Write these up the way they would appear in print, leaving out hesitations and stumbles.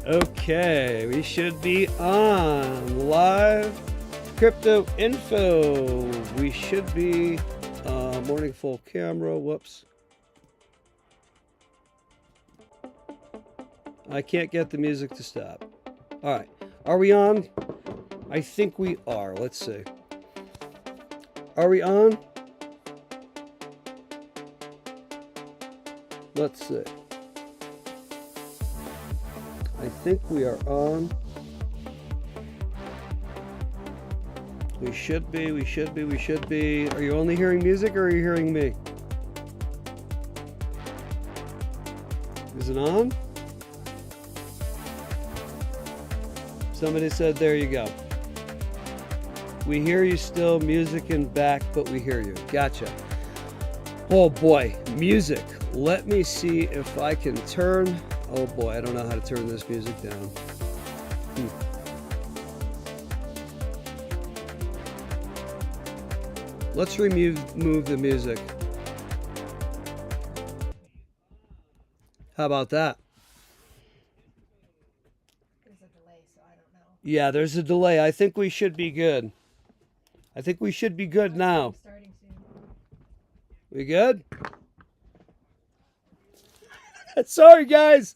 Okay, we should be on live crypto info. We should be morning full camera. Whoops. I can't get the music to stop. All right. Are we on? I think we are. Let's see. Are we on? Let's see. I think we are on. We should be. Are you only hearing music or are you hearing me? Is it on? Somebody said, there you go. We hear you still, music in back, but we hear you. Gotcha. Oh boy, music. Let me see if I can turn. Oh boy, I don't know how to turn this music down. Let's remove the music. How about that? There's a delay, so I don't know. Yeah, there's a delay. I think we should be good. I think we should be good now. Starting soon. We good? Sorry, guys.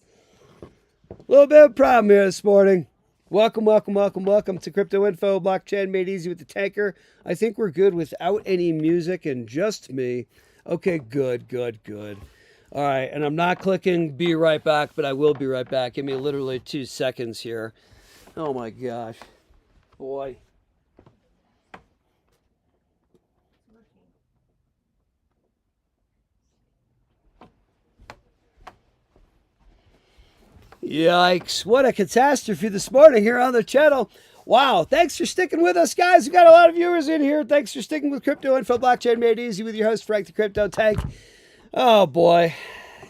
A little bit of a problem here this morning. Welcome to Crypto Info, Blockchain Made Easy with the Tanker. I think we're good without any music and just me. Okay, good. All right, and I'm not clicking be right back, but I will be right back. Give me literally 2 seconds here. Oh my gosh. Boy. Yikes, what a catastrophe this morning here on the channel. Wow, thanks for sticking with us, guys. We've got a lot of viewers in here. Thanks for sticking with Crypto Info, Blockchain Made Easy with your host, Frank the Crypto Tank. Oh, boy.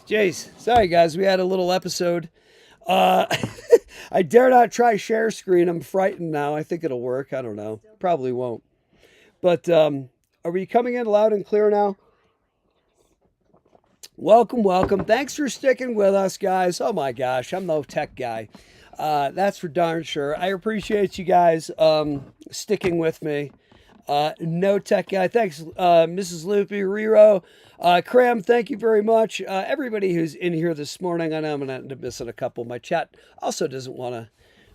Jeez, sorry, guys. We had a little episode. I dare not try share screen. I'm frightened now. I think it'll work. I don't know. Probably won't. But are we coming in loud and clear now? Welcome. Thanks for sticking with us, guys. Oh my gosh, I'm no tech guy. That's for darn sure. I appreciate you guys sticking with me. No tech guy. Thanks, Mrs. Loopy, Rero, Cram, thank you very much. Everybody who's in here this morning. I know I'm going to end up missing a couple. My chat also doesn't want to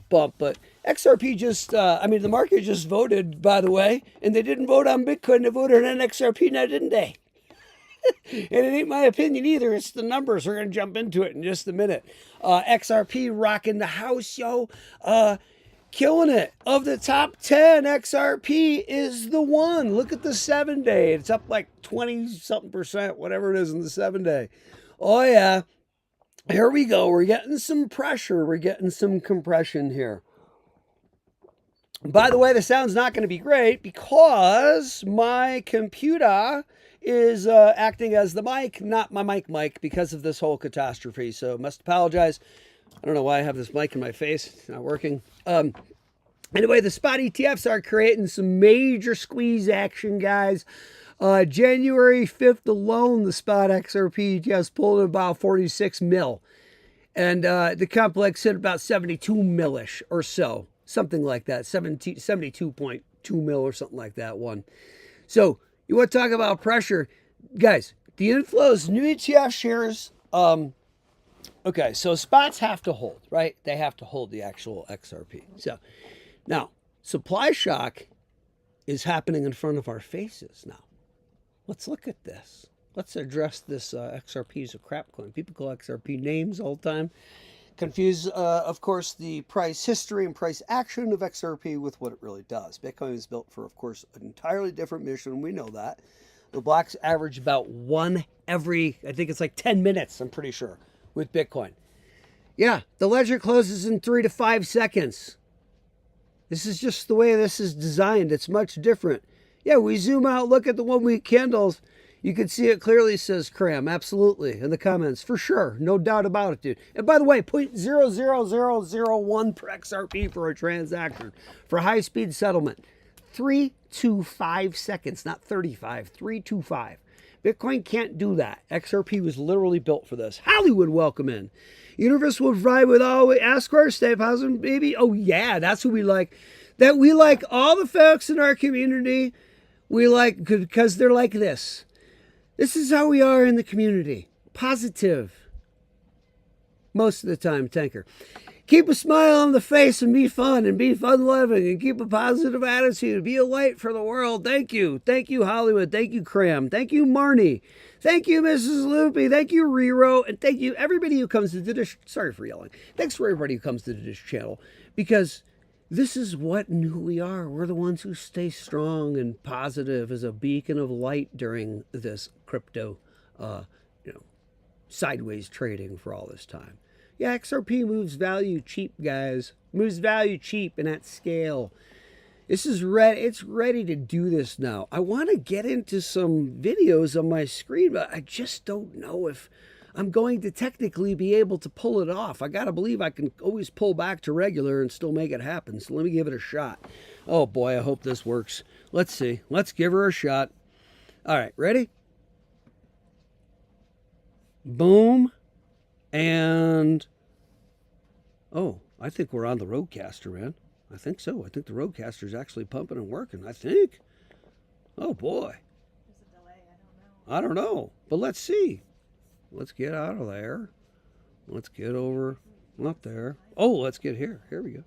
bump, but XRP just, the market just voted, by the way, and they didn't vote on Bitcoin. They voted on XRP now, didn't they? And it ain't my opinion either. It's the numbers. We're going to jump into it in just a minute. XRP rocking the house, yo. Killing it. Of the top 10, XRP is the one. Look at the 7-day. It's up like 20-something%, whatever it is in the 7-day. Oh, yeah. Here we go. We're getting some pressure. We're getting some compression here. By the way, the sound's not going to be great because my computer is acting as the mic, not my mic, because of this whole catastrophe. So must apologize. I don't know why I have this mic in my face. It's not working. Anyway, the spot ETFs are creating some major squeeze action, guys. January 5th alone, the spot XRP ETFs pulled in about 46 mil. And the complex hit about 72 millish or so. Something like that. 72.2 mil or something like that one. So you want to talk about pressure, guys? The inflows, new ETF shares. Okay, so spots have to hold, right? They have to hold the actual XRP. So now supply shock is happening in front of our faces now. Let's look at this. Let's address this XRP as a crap coin. People call XRP names all the time. Confuse, of course, the price history and price action of XRP with what it really does. Bitcoin is built for, of course, an entirely different mission. We know that. The blocks average about one every, I think it's like 10 minutes, I'm pretty sure, with Bitcoin. Yeah, the ledger closes in 3 to 5 seconds. This is just the way this is designed. It's much different. Yeah, we zoom out, look at the 1 week candles. You can see it clearly, says Cram. Absolutely. In the comments. For sure. No doubt about it, dude. And by the way, 0.00001 per XRP for a transaction. For high-speed settlement. 3 to 5 seconds. Not 35. 3 to 5. Bitcoin can't do that. XRP was literally built for this. Hollywood, welcome in. Universe will provide with all we ask for. Stay positive, baby. Oh yeah, that's what we like. That we like all the folks in our community. We like because they're like this. This is how we are in the community. Positive. Most of the time, Tanker. Keep a smile on the face and be fun loving and keep a positive attitude. Be a light for the world. Thank you. Thank you, Hollywood. Thank you, Cram. Thank you, Marnie. Thank you, Mrs. Loopy. Thank you, Rero. And thank you, everybody who comes to the Dish. Sorry for yelling. Thanks for everybody who comes to the Dish channel because this is what and who we are. We're the ones who stay strong and positive as a beacon of light during this crypto, sideways trading for all this time. Yeah, XRP moves value cheap, guys. Moves value cheap and at scale. This is ready. It's ready to do this now. I want to get into some videos on my screen, but I just don't know if I'm going to technically be able to pull it off. I got to believe I can always pull back to regular and still make it happen. So let me give it a shot. Oh boy, I hope this works. Let's see. Let's give her a shot. All right, ready? Boom. And, oh, I think we're on the Roadcaster, man. I think so. I think the Roadcaster's actually pumping and working, I think. Oh, boy. There's a delay. I don't know. I don't know, but let's see. Let's get out of there. Let's get over up there. Oh, let's get here. Here we go.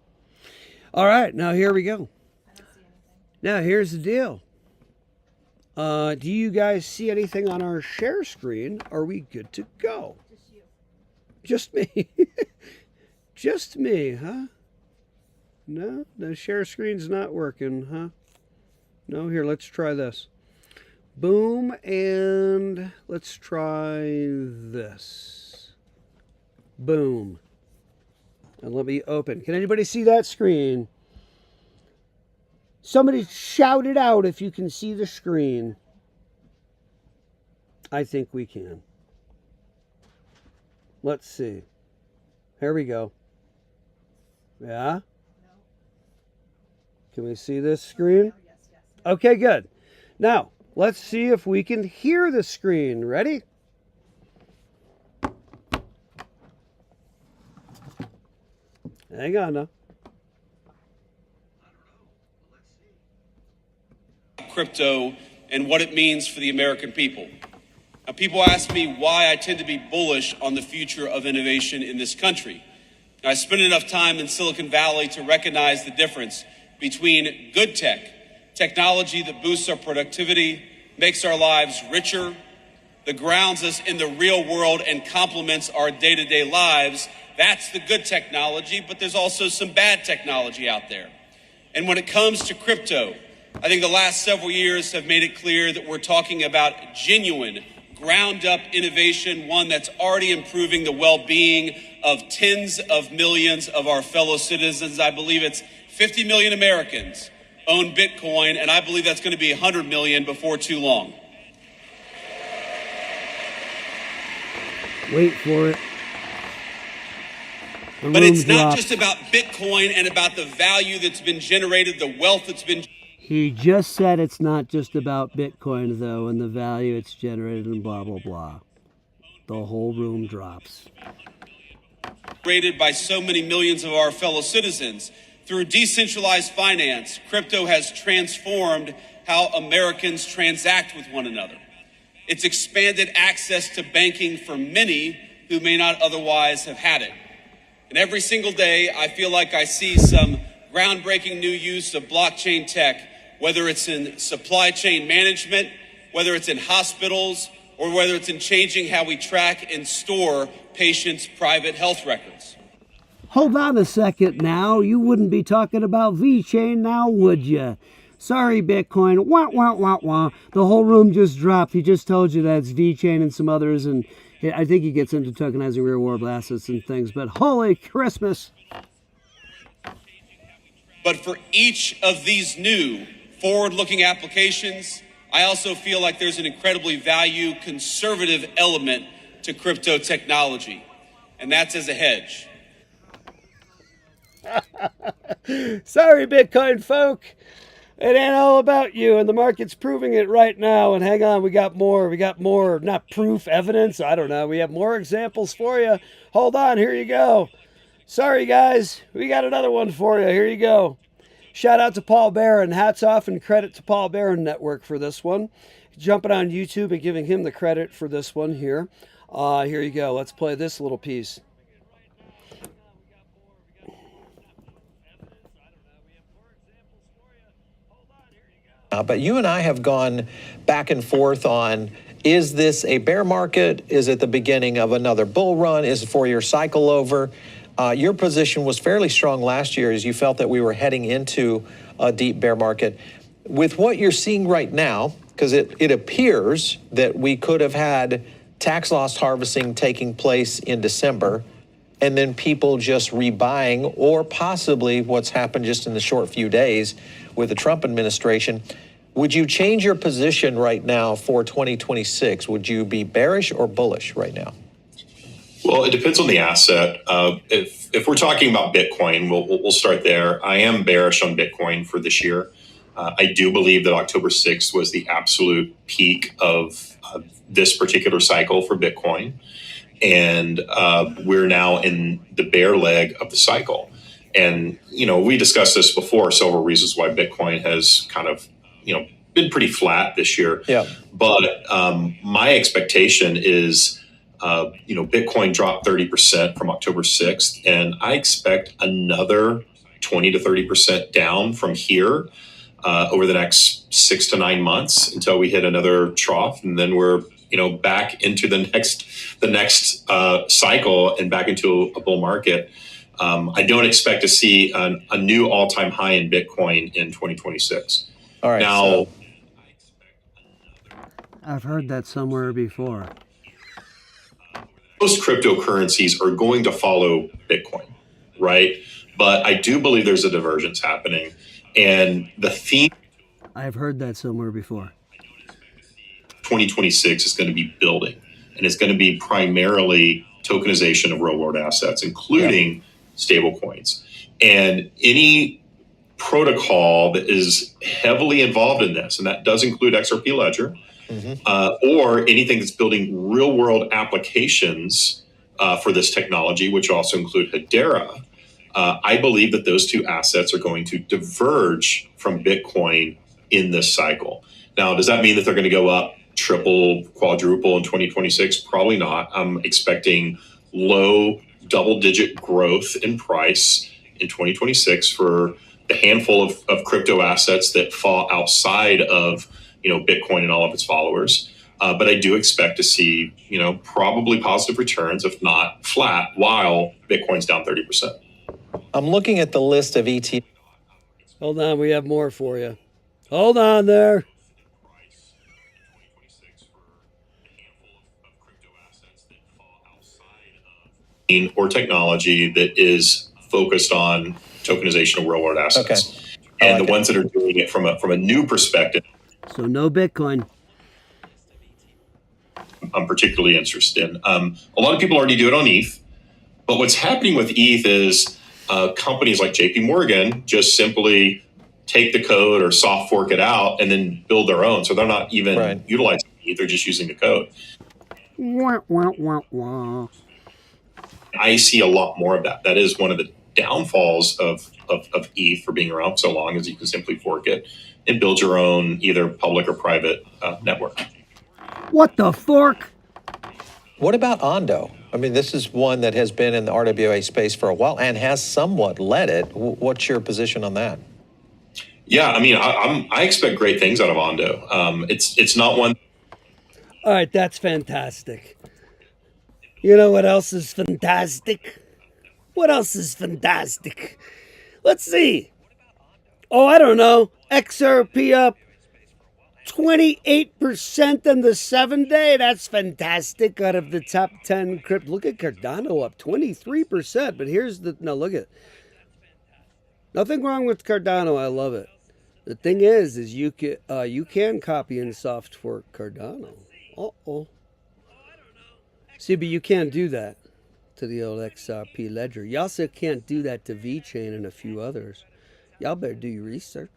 All right, now here we go. I don't see anything. Now, here's the deal. Do you guys see anything on our share screen? Are we good to go? Just you. Just me. Just me, huh? No, the share screen's not working, huh? No, here, let's try this. Boom, and let's try this. Boom. And let me open. Can anybody see that screen? Somebody shout it out if you can see the screen. I think we can. Let's see. Here we go. Yeah? No. Can we see this screen? Oh, yes, yes. Okay, good. Now, let's see if we can hear the screen. Ready? Hang on now. Crypto and what it means for the American people. Now, people ask me why I tend to be bullish on the future of innovation in this country. Now, I spent enough time in Silicon Valley to recognize the difference between good tech, technology that boosts our productivity, makes our lives richer, that grounds us in the real world and complements our day-to-day lives. That's the good technology, but there's also some bad technology out there. And when it comes to crypto, I think the last several years have made it clear that we're talking about genuine, ground-up innovation, one that's already improving the well-being of tens of millions of our fellow citizens. I believe it's 50 million Americans own Bitcoin, and I believe that's going to be 100 million before too long. Wait for it. But it's not just about Bitcoin and about the value that's been generated, the wealth that's been He just said it's not just about Bitcoin, though, and the value it's generated and blah, blah, blah. The whole room drops. generated by so many millions of our fellow citizens. Through decentralized finance, crypto has transformed how Americans transact with one another. It's expanded access to banking for many who may not otherwise have had it. And every single day, I feel like I see some groundbreaking new use of blockchain tech, whether it's in supply chain management, whether it's in hospitals, or whether it's in changing how we track and store patients' private health records. Hold on a second now. You wouldn't be talking about VeChain now, would you? Sorry, Bitcoin. Wah, wah, wah, wah. The whole room just dropped. He just told you that it's VeChain and some others, and I think he gets into tokenizing real-world assets and things, but holy Christmas. But for each of these new forward-looking applications, I also feel like there's an incredibly value-conservative element to crypto technology, and that's as a hedge. Sorry, Bitcoin folk. It ain't all about you, and the market's proving it right now. And hang on, we got more. We got more, not proof, evidence. I don't know. We have more examples for you. Hold on, here you go. Sorry, guys. We got another one for you. Here you go. Shout out to Paul Barron. Hats off and credit to Paul Barron Network for this one. Jumping on YouTube and giving him the credit for this one here. Here you go. Let's play this little piece. But you and I have gone back and forth on, is this a bear market? Is it the beginning of another bull run? Is the 4-year cycle over? Your position was fairly strong last year as you felt that we were heading into a deep bear market. With what you're seeing right now, because it appears that we could have had tax loss harvesting taking place in December, and then people just rebuying, or possibly what's happened just in the short few days with the Trump administration. Would you change your position right now for 2026? Would you be bearish or bullish right now? Well, it depends on the asset. If we're talking about Bitcoin, we'll start there. I am bearish on Bitcoin for this year. I do believe that October 6th was the absolute peak of this particular cycle for Bitcoin. And we're now in the bear leg of the cycle. And, we discussed this before, several reasons why Bitcoin has kind of, been pretty flat this year. Yeah. But my expectation is, Bitcoin dropped 30% from October 6th. And I expect another 20 to 30% down from here over the next 6 to 9 months until we hit another trough. And then we're back into the next cycle and back into a bull market. I don't expect to see a new all-time high in Bitcoin in 2026. All right. Now, I've heard that somewhere before. most cryptocurrencies are going to follow Bitcoin, right? But I do believe there's a divergence happening, and the theme I've heard that somewhere before. 2026 is going to be building, and it's going to be primarily tokenization of real world assets, including stable coins. And any protocol that is heavily involved in this, and that does include XRP Ledger, or anything that's building real world applications for this technology, which also include Hedera, I believe that those two assets are going to diverge from Bitcoin in this cycle. Now, does that mean that they're going to go up triple, quadruple in 2026? Probably not. I'm expecting low double-digit growth in price in 2026 for the handful of crypto assets that fall outside of Bitcoin and all of its followers. But I do expect to see probably positive returns, if not flat, while Bitcoin's down 30%. I'm looking at the list of ETFs. Hold on, we have more for you. Hold on there. Or technology that is focused on tokenization of real world assets. Okay. And the ones that are doing it from a new perspective, So no Bitcoin. I'm particularly interested in. A lot of people already do it on ETH, but what's happening with ETH is companies like JP Morgan just simply take the code or soft fork it out and then build their own. So they're not even utilizing ETH, they're just using the code. Wah, wah, wah, wah. I see a lot more of that. That is one of the downfalls of ETH for being around so long, is you can simply fork it and build your own either public or private network. What the fork? What about Ondo? I mean, this is one that has been in the RWA space for a while and has somewhat led it. What's your position on that? Yeah, I mean, I expect great things out of Ondo. It's not one. All right, that's fantastic. You know what else is fantastic? What else is fantastic? Let's see. Oh, I don't know. XRP up 28% in the 7-day. That's fantastic. Out of the top 10 crypto. Look at Cardano up 23%. But here's the, no, look at, nothing wrong with Cardano. I love it. The thing is you can copy and soft fork Cardano. Uh-oh. See, but you can't do that to the old XRP ledger. You also can't do that to VeChain and a few others. Y'all better do your research.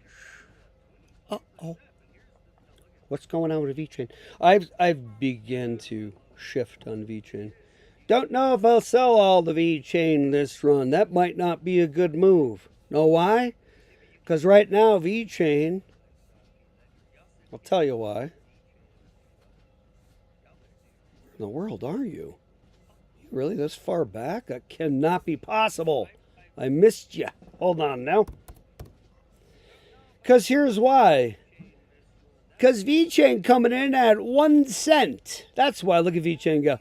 Uh-oh. What's going on with VeChain? I've begun to shift on VeChain. Don't know if I'll sell all the VeChain this run. That might not be a good move. Know why? Because right now VeChain, I'll tell you why. In the world are you? Really this far back? That cannot be possible. I missed you. Hold on now. Because here's why. Because VeChain coming in at 1 cent. That's why. Look at VeChain go.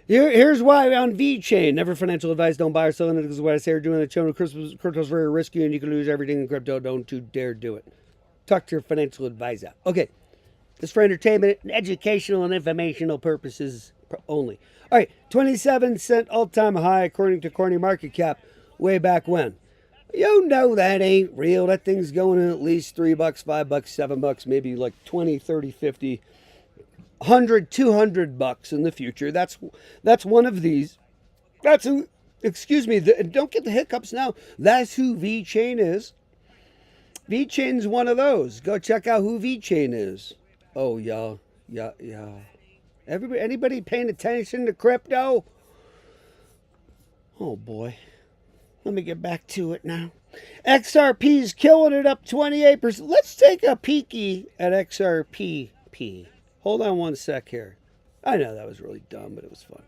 Here's why on VeChain. Never financial advice. Don't buy or sell it. This is what I say. Or doing the channel. Crypto's very risky and you can lose everything in crypto. Don't you dare do it. Talk to your financial advisor. Okay. This for entertainment and educational and informational purposes only. All right. 27 cent all-time high according to Corny Market Cap way back when. You know that ain't real. That thing's going in at least $3, $5, $7, maybe like 20, 30, 50, 100, 200 bucks in the future. That's one of these. That's who, excuse me, don't get the hiccups now. That's who VeChain is. VeChain's one of those. Go check out who VeChain is. Oh, yeah. Anybody paying attention to crypto? Oh, boy. Let me get back to it now. XRP's killing it up 28%. Let's take a peeky at XRP. Hold on one sec here. I know that was really dumb, but it was fun.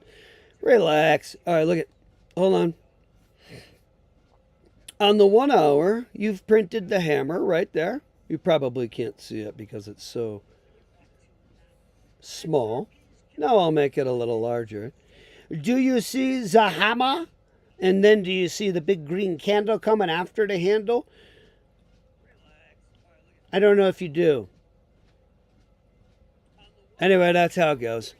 Relax. All right, look at. Hold on. On the 1 hour, you've printed the hammer right there. You probably can't see it because it's so small. Now I'll make it a little larger. Do you see the hammer? And then do you see the big green candle coming after the handle? I don't know if you do. Anyway, that's how it goes.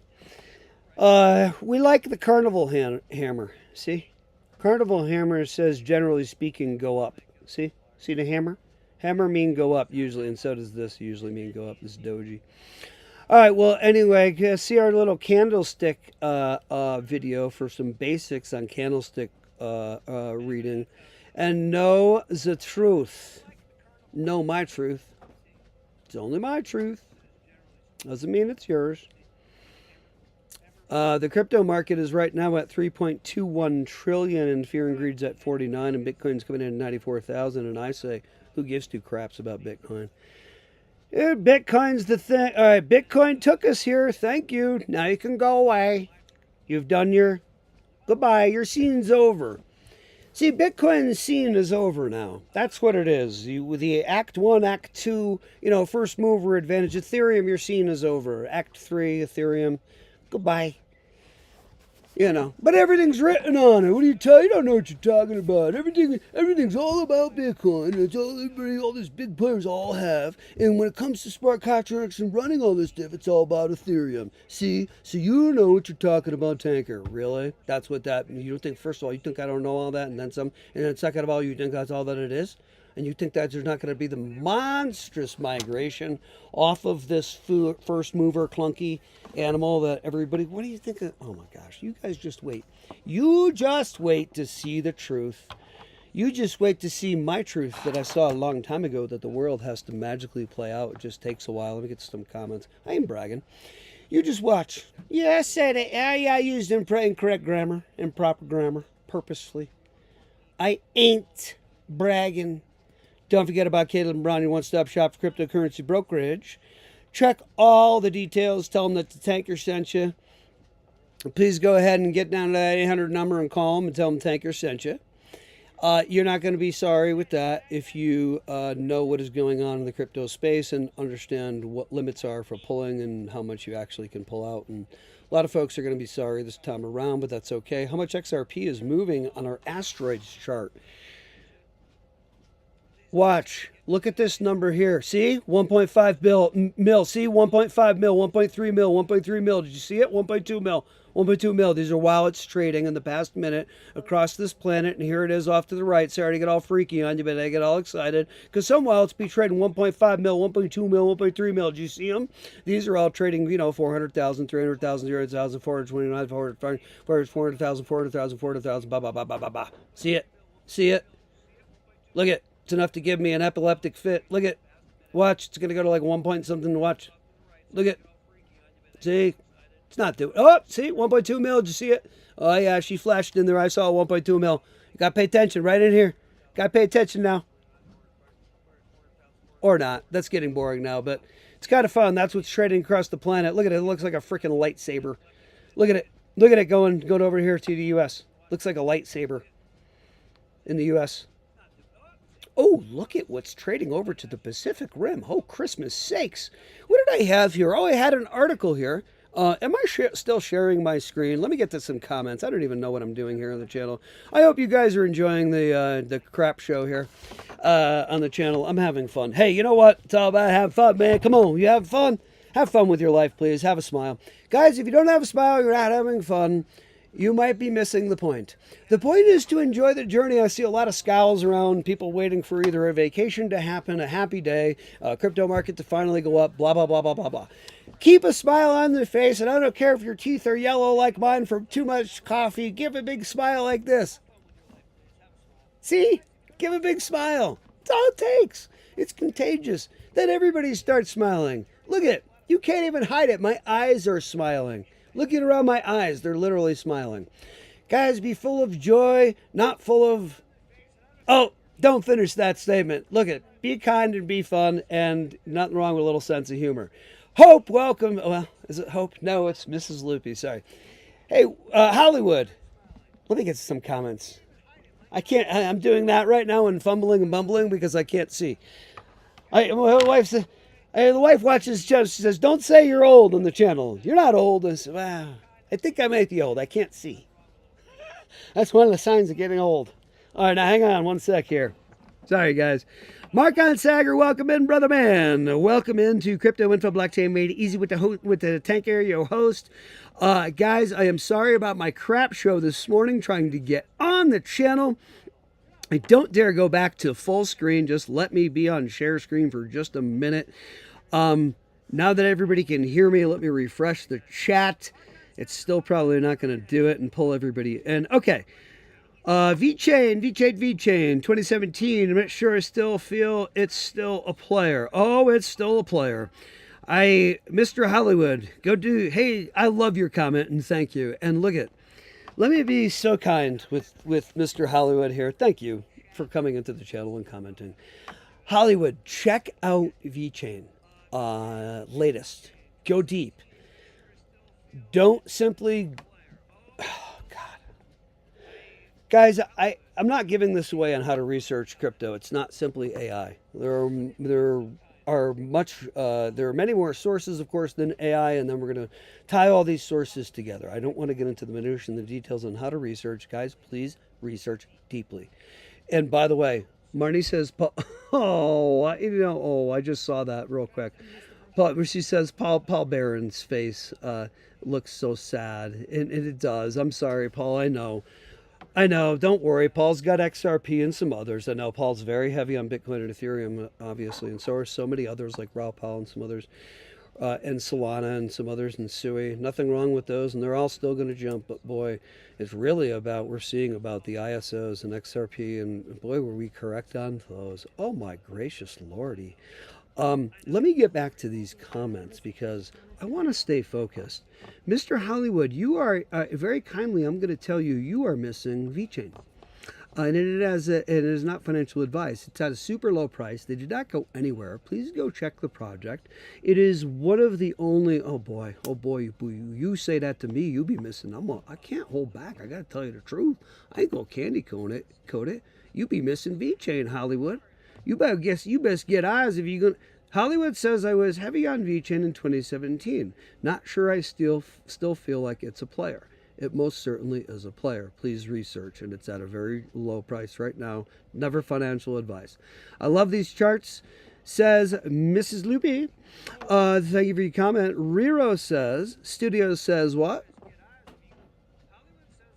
We like the carnival hammer. See? Carnival hammer says, generally speaking, go up. See? See the hammer? Hammer mean go up usually, and so does this usually mean go up, this doji. All right, well, anyway, see our little candlestick video for some basics on candlestick reading. And know the truth. Know my truth. It's only my truth. Doesn't mean it's yours. The crypto market is right now at 3.21 trillion, and fear and greed's at 49, and Bitcoin's coming in at 94,000. And I say, who gives two craps about Bitcoin? Bitcoin's the thing. All right, Bitcoin took us here. Thank you. Now you can go away. You've done your goodbye. Your scene's over. See, Bitcoin's scene is over now. That's what it is. With the Act 1, Act 2, first mover advantage. Ethereum, your scene is over. Act 3, Ethereum, goodbye. But everything's written on it. What do you tell? You don't know what you're talking about. Everything's all about Bitcoin. It's all these big players all have. And when it comes to smart contracts and running all this stuff, it's all about Ethereum. See? So you know what you're talking about, tanker. Really? That's what that. You don't think? First of all, you think I don't know all that, and then some. And then second of all, you think that's all that it is. And you think that there's not going to be the monstrous migration off of this first mover clunky animal that everybody, what do you think of? Oh my gosh, you guys just wait. You just wait to see the truth. You just wait to see my truth that I saw a long time ago, that the world has to magically play out. It just takes a while. Let me get some comments. I ain't bragging. You just watch. Yeah, I said it. Yeah, I used incorrect grammar, improper grammar, purposefully. I ain't bragging. Don't forget about Caleb Brown, your one-stop shop for cryptocurrency brokerage. Check all the details. Tell them that the tanker sent you. Please go ahead and get down to that 800 number and call them and tell them tanker sent you. You're not going to be sorry with that if you know what is going on in the crypto space and understand what limits are for pulling and how much you actually can pull out. And a lot of folks are going to be sorry this time around, but that's okay. How much XRP is moving on our asteroids chart? Watch. Look at this number here. See? 1.5 mil. See? 1.5 mil, 1.3 mil, 1.3 mil. Did you see it? 1.2 mil. 1.2 mil. These are while it's trading in the past minute across this planet. And here it is off to the right. Sorry to get all freaky on you, but I get all excited. Because some wallets be trading 1.5 mil, 1.2 mil, 1.3 mil. Did you see them? These are all trading, 400,000, 300,000, 300,000, 429, 400,000, 400,000, 400,000, blah, blah, blah, blah, blah, blah. See it? See it? Look at. It's enough to give me an epileptic fit. Look at Watch, it's going to go to like 1 point something. Watch. Look at. See? It's not doing. Oh, see? 1.2 mil. Did you see it? Oh, yeah, she flashed in there. I saw 1.2 mil. You got to pay attention right in here. Got to pay attention now. Or not. That's getting boring now, but it's kind of fun. That's what's trading across the planet. Look at it. It looks like a freaking lightsaber. Look at it. Look at it going over here to the U.S. Looks like a lightsaber in the U.S. Oh, look at what's trading over to the Pacific Rim. Oh, Christmas sakes. What did I have here? Oh, I had an article here. Am I still sharing my screen? Let me get to some comments. I don't even know what I'm doing here on the channel. I hope you guys are enjoying the crap show here on the channel. I'm having fun. Hey, you know what? It's all about having fun, man. Come on, you have fun? Have fun with your life, please. Have a smile. Guys, if you don't have a smile, you're not having fun. You might be missing the point. The point is to enjoy the journey. I see a lot of scowls around, people waiting for either a vacation to happen, a happy day, a crypto market to finally go up, blah, blah, blah, blah, blah, blah. Keep a smile on the face, and I don't care if your teeth are yellow like mine from too much coffee. Give a big smile like this. See? Give a big smile. That's all it takes. It's contagious. Then everybody starts smiling. Look at it. You can't even hide it. My eyes are smiling. Looking around my eyes, they're literally smiling. Guys, be full of joy, not full of... Oh, don't finish that statement. Look at, be kind and be fun, and nothing wrong with a little sense of humor. Hope, welcome. Well, is it Hope? No, it's Mrs. Loopy, sorry. Hey, Hollywood. Let me get some comments. I'm doing that right now and fumbling and bumbling because I can't see. My wife said... Hey, the wife watches shows. She says, don't say you're old on the channel. You're not old. I said, wow, I think I might be old. I can't see. That's one of the signs of getting old. All right, now hang on one sec here. Sorry, guys. Mark-on Sager, welcome in, brother man. Welcome into Crypto Info Blockchain Made Easy with the Tank Area host. Guys, I am sorry about my crap show this morning trying to get on the channel. I don't dare go back to full screen. Just let me be on share screen for just a minute. Now that everybody can hear me, let me refresh the chat. It's still probably not going to do it and pull everybody in. Okay. VeChain, 2017. I'm not sure I still feel it's still a player. Oh, it's still a player. Mr. Hollywood, hey, I love your comment and thank you. And look at, let me be so kind with Mr. Hollywood here. Thank you for coming into the channel and commenting. Hollywood, check out VeChain. Latest. Go deep. Don't simply... Oh, God. Guys, I'm not giving this away on how to research crypto. It's not simply AI. There are many more sources, of course, than AI, and then we're going to tie all these sources together. I don't want to get into the minutiae and the details on how to research. Guys, please research deeply. And by the way, Marnie says, I just saw that real quick. She says Paul Barron's face looks so sad, and it does. I'm sorry, Paul. I know. Don't worry. Paul's got XRP and some others. I know Paul's very heavy on Bitcoin and Ethereum, obviously, and so are so many others like Raw Paul and some others, and Solana and some others, and Sui. Nothing wrong with those, and they're all still going to jump. But boy, it's really we're seeing about the ISOs and XRP, and boy, were we correct on those. Oh my gracious lordy. Let me get back to these comments because I want to stay focused. Mr. Hollywood, you are very kindly, I'm going to tell you, you are missing VeChain. And it is not financial advice. It's at a super low price. They did not go anywhere. Please go check the project. It is one of the only, oh boy, you say that to me, you be missing. I can't hold back. I got to tell you the truth. I ain't going to candy coat it. You be missing VeChain, Hollywood. You best get eyes if you going. Hollywood says I was heavy on VeChain in 2017. Not sure I still feel like it's a player. It most certainly is a player. Please research, and it's at a very low price right now. Never financial advice. I love these charts, says Mrs. Loopy. Thank you for your comment. Riro says, Studio says what?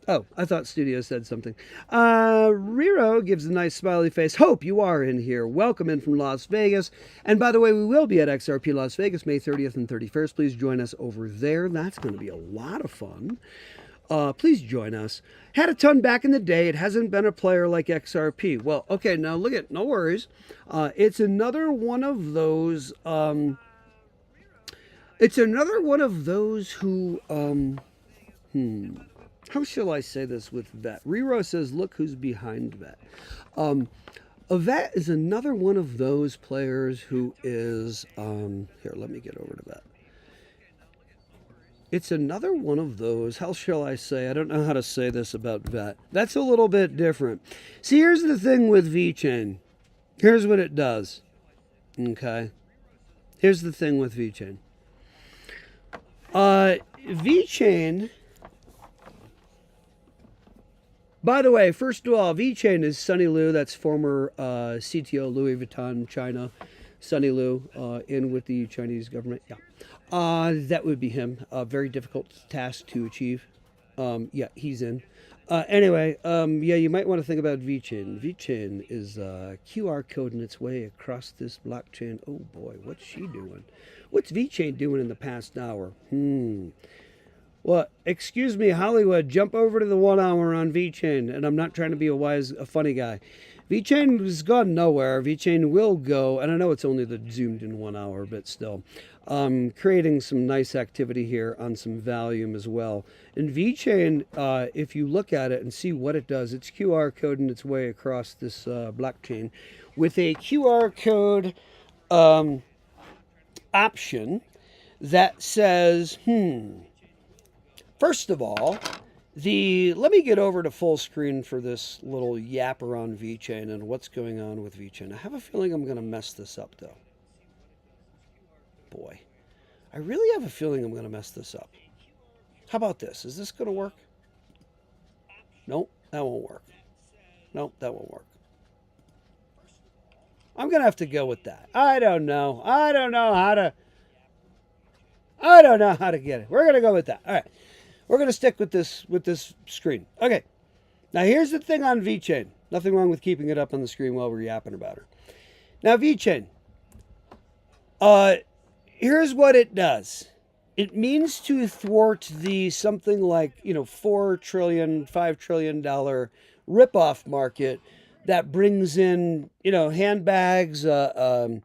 Oh, I thought Studio said something. Riro gives a nice smiley face. Hope you are in here. Welcome in from Las Vegas. And by the way, we will be at XRP Las Vegas May 30th and 31st. Please join us over there. That's going to be a lot of fun. please join us. Had a ton back in the day. It hasn't been a player like XRP. Well, okay, now look at, no worries. It's another one of those. It's another one of those who. How shall I say this with Vet? Rero says, "Look who's behind Vet." A Vet is another one of those players who is. Here, let me get over to Vet. It's another one of those, how shall I say, I don't know how to say this about Vet. That's a little bit different. See, here's the thing with VeChain. Here's what it does. Okay. Here's the thing with VeChain. VeChain, by the way, first of all, VeChain is Sunny Liu, that's former CTO Louis Vuitton China. Sunny Liu, in with the Chinese government. Yeah. That would be him. A very difficult task to achieve. Yeah, he's in. Anyway, yeah, you might want to think about VeChain. VeChain is a QR code in its way across this blockchain. Oh boy, what's she doing? What's VeChain doing in the past hour? Well, excuse me, Hollywood, jump over to the 1 hour on VeChain. And I'm not trying to be a funny guy. VeChain has gone nowhere. VeChain will go, and I know it's only the zoomed in 1 hour, but still, creating some nice activity here on some volume as well. And VeChain, if you look at it and see what it does, it's QR code in its way across this blockchain with a QR code option that says, first of all, let me get over to full screen for this little yapper on VeChain and what's going on with VeChain. I have a feeling I'm going to mess this up, though. Boy, I really have a feeling I'm going to mess this up. How about this? Is this going to work? Nope, that won't work. Nope, that won't work. I'm going to have to go with that. I don't know how to get it. We're going to go with that. All right. We're going to stick with this screen. Okay. Now, here's the thing on VeChain. Nothing wrong with keeping it up on the screen while we're yapping about her. Now, VeChain. Here's what it does. It means to thwart the something like, $4 trillion, $5 trillion ripoff market that brings in, handbags, boxes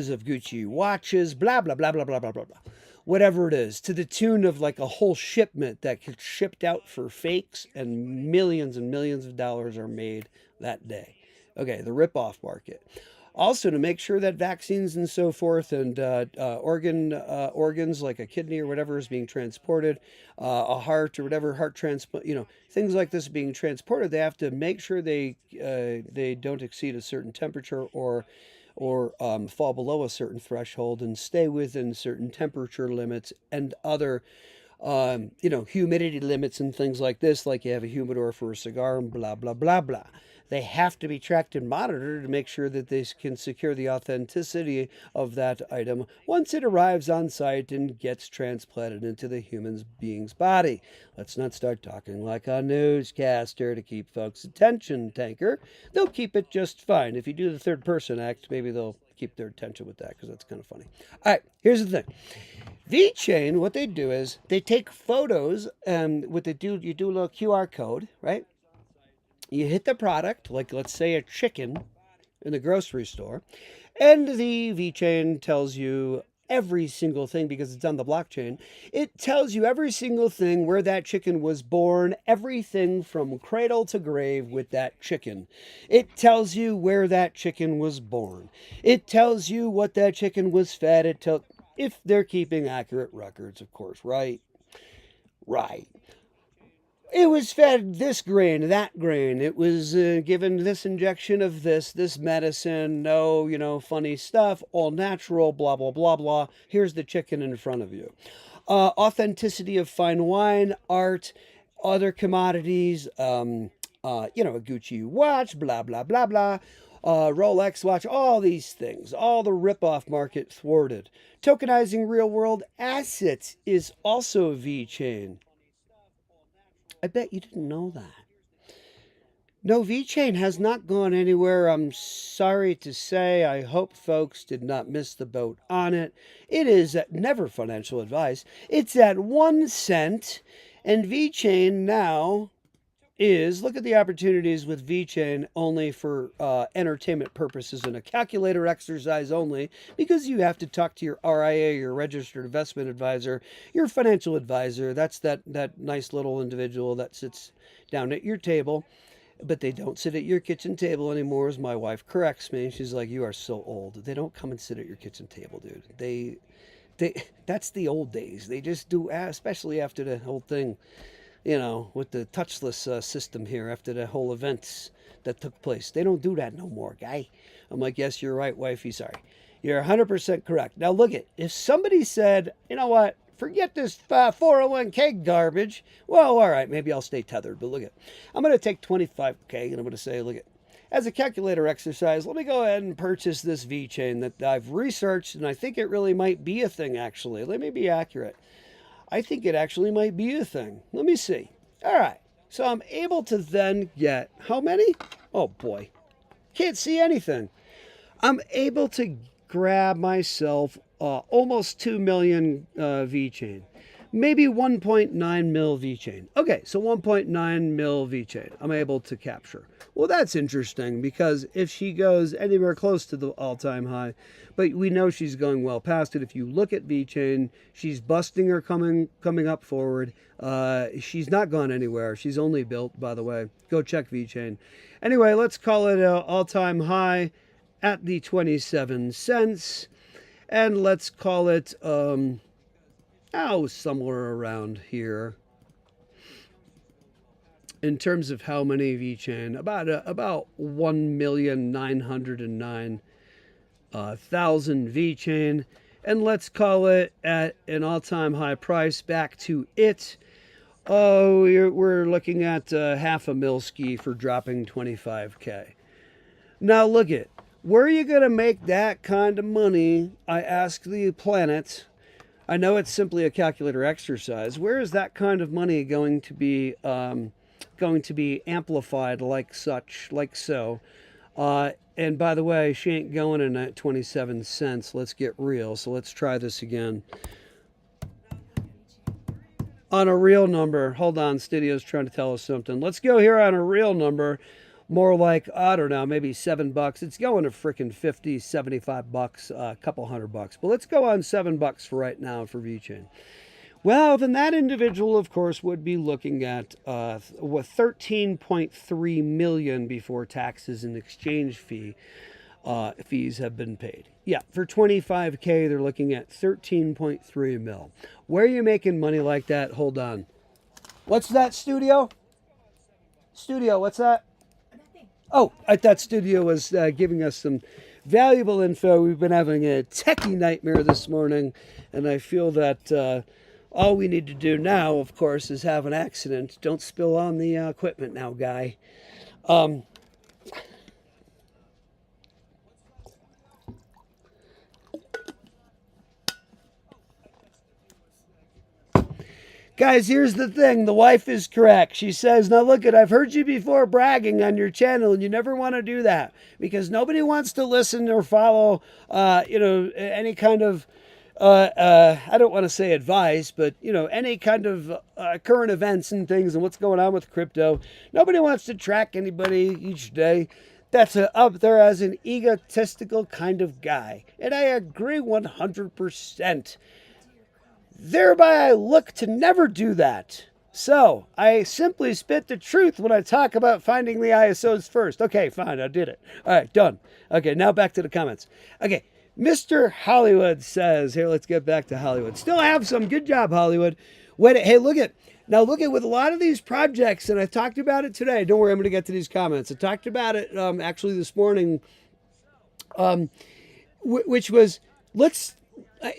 of Gucci watches, blah, blah, blah, blah, blah, blah, blah, blah. Whatever it is, to the tune of like a whole shipment that gets shipped out for fakes, and millions of dollars are made that day. Okay, the ripoff market. Also, to make sure that vaccines and so forth and organs like a kidney or whatever is being transported, a heart or whatever, heart transplant, things like this being transported, they have to make sure they don't exceed a certain temperature or fall below a certain threshold and stay within certain temperature limits and other, humidity limits and things like this, like you have a humidor for a cigar and blah, blah, blah, blah. They have to be tracked and monitored to make sure that they can secure the authenticity of that item once it arrives on site and gets transplanted into the human being's body. Let's not start talking like a newscaster to keep folks' attention, Tanker. They'll keep it just fine. If you do the third person act, maybe they'll keep their attention with that because that's kind of funny. All right, here's the thing. VeChain, what they do is they take photos, and what they do, you do a little QR code, right? You hit the product, like let's say a chicken in the grocery store, and the VeChain tells you every single thing because it's on the blockchain. It tells you every single thing where that chicken was born, everything from cradle to grave with that chicken. It tells you where that chicken was born. It tells you what that chicken was fed. It tells if they're keeping accurate records, of course, right? Right. It was fed this grain, that grain. It was given this injection of this medicine. No, funny stuff, all natural, blah, blah, blah, blah. Here's the chicken in front of you. Authenticity of fine wine, art, other commodities, a Gucci watch, blah, blah, blah, blah. Rolex watch, all these things, all the ripoff market thwarted. Tokenizing real world assets is also VeChain. I bet you didn't know that. No, VeChain has not gone anywhere. I'm sorry to say. I hope folks did not miss the boat on it. It is never financial advice. It's at 1 cent. And VeChain now is, look at the opportunities with VeChain only for entertainment purposes and a calculator exercise only, because you have to talk to your RIA, your registered investment advisor, your financial advisor. That's that nice little individual that sits down at your table. But they don't sit at your kitchen table anymore, as my wife corrects me. She's like, "You are so old. They don't come and sit at your kitchen table, dude. That's the old days. They just do, especially after the whole thing, with the touchless system here, after the whole events that took place. They don't do that no more, guy." I'm like, "Yes, you're right, wifey. Sorry. You're 100% correct." Now, look it. If somebody said, "You know what? Forget this 401k garbage." Well, all right, maybe I'll stay tethered. But look at, I'm going to take 25k and I'm going to say, look at, as a calculator exercise, let me go ahead and purchase this VeChain that I've researched, and I think it really might be a thing, actually. Let me be accurate. I think it actually might be a thing. Let me see. All right. So I'm able to then get how many? Oh, boy. Can't see anything. I'm able to grab myself almost 2 million VeChain. Maybe 1.9 mil VeChain. Okay, so 1.9 mil VeChain I'm able to capture. Well, that's interesting, because if she goes anywhere close to the all-time high, but we know she's going well past it. If you look at VeChain, she's busting or coming up forward. She's not gone anywhere. She's only built, by the way. Go check VeChain. Anyway, let's call it an all-time high at the 27 cents. And let's call it, somewhere around here. In terms of how many VeChain, about 1,909,000 VeChain. And let's call it at an all-time high price back to it. Oh, we're looking at half a milski for dropping 25k. Now look at, where are you going to make that kind of money? I ask the planet. I know it's simply a calculator exercise. Where is that kind of money going to be amplified like so? And by the way, she ain't going in at 27 cents. Let's get real. So let's try this again. On a real number. Hold on, Studio's trying to tell us something. Let's go here on a real number. More like, I don't know, maybe $7. It's going to freaking 50, 75 bucks, a couple $100. But let's go on $7 for right now for VeChain. Well, then that individual, of course, would be looking at 13.3 million before taxes and exchange fees have been paid. Yeah, for 25k, they're looking at 13.3 mil. Where are you making money like that? Hold on. What's that, Studio? Studio, what's that? Oh, I thought Studio was giving us some valuable info. We've been having a techie nightmare this morning, and I feel that all we need to do now, of course, is have an accident. Don't spill on the equipment now, guy. Guys, here's the thing. The wife is correct. She says, now look, I've heard you before bragging on your channel, and you never want to do that because nobody wants to listen or follow, any kind of, I don't want to say advice, but, any kind of current events and things and what's going on with crypto. Nobody wants to track anybody each day. That's up there as an egotistical kind of guy. And I agree 100%. Thereby, I look to never do that. So, I simply spit the truth when I talk about finding the ISOs first. Okay, fine, I did it. All right, done. Okay, now back to the comments. Okay, Mr. Hollywood says, here, let's get back to Hollywood. Still have some. Good job, Hollywood. Hey, look at with a lot of these projects, and I talked about it today. Don't worry, I'm going to get to these comments. I talked about it actually this morning, which was, I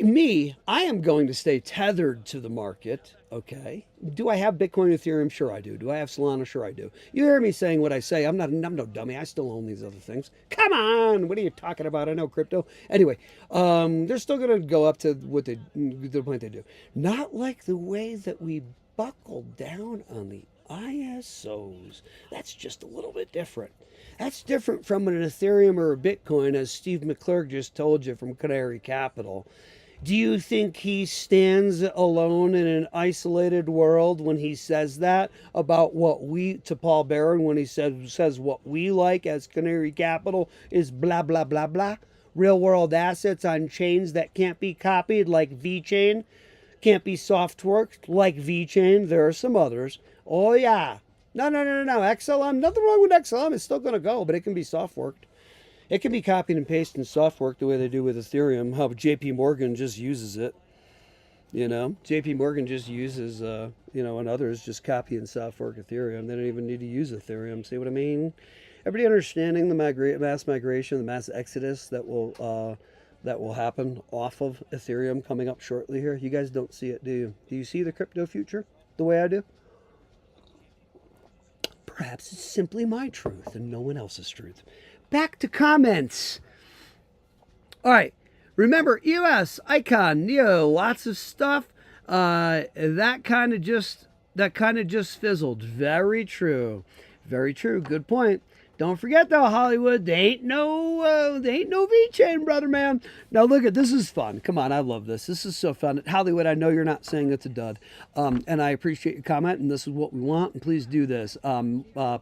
am going to stay tethered to the market, okay? Do I have Bitcoin and Ethereum? Sure I do. Do I have Solana? Sure I do. You hear me saying what I say. I'm no dummy. I still own these other things. Come on! What are you talking about? I know crypto. Anyway, they're still going to go up to the point they do. Not like the way that we buckled down on the ISOs. That's just a little bit different. That's different from an Ethereum or a Bitcoin, as Steve McClurg just told you from Canary Capital. Do you think he stands alone in an isolated world when he says that about what we, to Paul Barron, when he says what we like as Canary Capital is blah, blah, blah, blah? Real world assets on chains that can't be copied, like VeChain, can't be soft worked, like VeChain. There are some others. Oh, yeah. No. XLM, nothing wrong with XLM. It's still going to go, but it can be soft worked. It can be copied and pasted in soft work the way they do with Ethereum. How JP Morgan just uses it. JP Morgan just uses, and others just copy and soft work Ethereum. They don't even need to use Ethereum. See what I mean? Everybody understanding the mass migration, the mass exodus that will happen off of Ethereum coming up shortly here? You guys don't see it, do you? Do you see the crypto future the way I do? Perhaps it's simply my truth and no one else's truth. Back to comments. All right. Remember, EOS, Icon, Neo, lots of stuff. That kind of just fizzled. Very true. Very true. Good point. Don't forget though, Hollywood, they ain't no VeChain, brother man. Now look at this is fun. Come on, I love this. This is so fun. Hollywood, I know you're not saying it's a dud, and I appreciate your comment. And this is what we want. And please do this.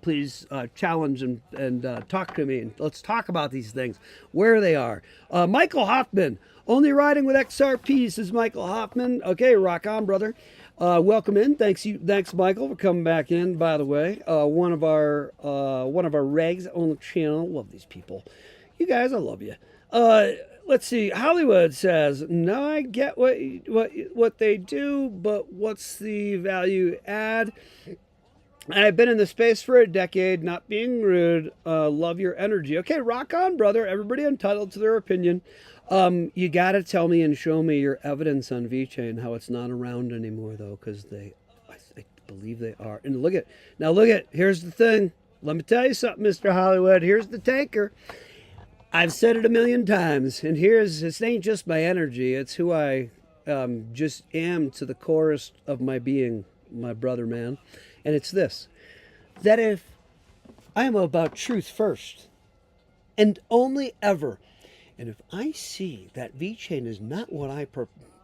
Please challenge and talk to me. And let's talk about these things, where they are. Michael Hoffman, only riding with XRP, says Michael Hoffman. Okay, rock on, brother. Welcome in. Thanks, Michael, for coming back in. By the way, one of our regs on the channel. Love these people, you guys. I love you. Let's see. Hollywood says, "No, I get what they do, but what's the value add?" I've been in the space for a decade. Not being rude. Love your energy. Okay, rock on, brother. Everybody entitled to their opinion. You got to tell me and show me your evidence on VeChain, how it's not around anymore, though, because I believe they are. And look at, here's the thing. Let me tell you something, Mr. Hollywood. Here's the tanker. I've said it a million times, and this ain't just my energy. It's who I just am to the chorus of my being, my brother, man. And it's this, that if I am about truth first, and only ever, and if I see that VeChain is not what I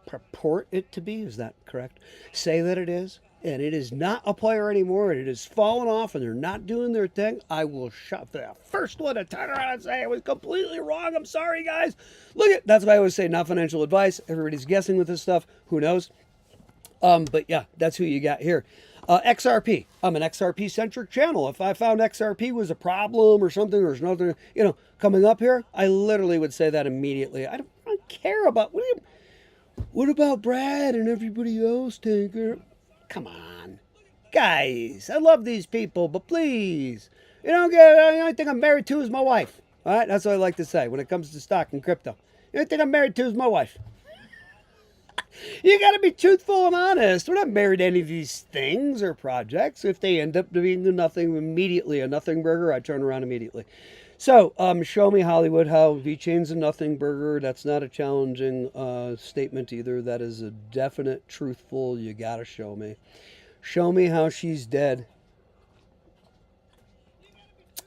purport it to be, is that correct? Say that it is, and it is not a player anymore, and it has fallen off, and they're not doing their thing, I will shut the first one to turn around and say I was completely wrong. I'm sorry, guys. That's why I always say not financial advice. Everybody's guessing with this stuff. Who knows? But yeah, that's who you got here. XRP. I'm an XRP centric channel. If I found XRP was a problem or something, or there's nothing, coming up here, I literally would say that immediately. I don't care about, what about Brad and everybody else, Tanker? Come on. Guys, I love these people, but please, the only thing I'm married to is my wife. All right, that's what I like to say when it comes to stock and crypto. The only thing I'm married to is my wife. You got to be truthful and honest. We're not married to any of these things or projects. If they end up being nothing immediately, a nothing burger, I turn around immediately. So, show me, Hollywood, how VeChain's a nothing burger. That's not a challenging statement either. That is a definite truthful. You got to show me. Show me how she's dead.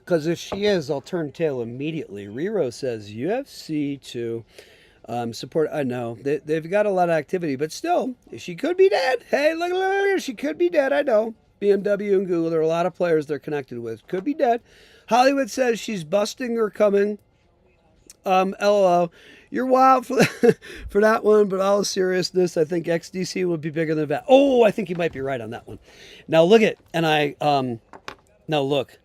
Because if she is, I'll turn tail immediately. Rero says UFC too. Support. I know they've got a lot of activity, but still, she could be dead. Hey, look, she could be dead. I know. BMW and Google. There are a lot of players they're connected with. Could be dead. Hollywood says she's busting or coming. LOL. You're wild for for that one, but all seriousness, I think XDC will be bigger than that. Oh, I think you might be right on that one. Now look at, and now look,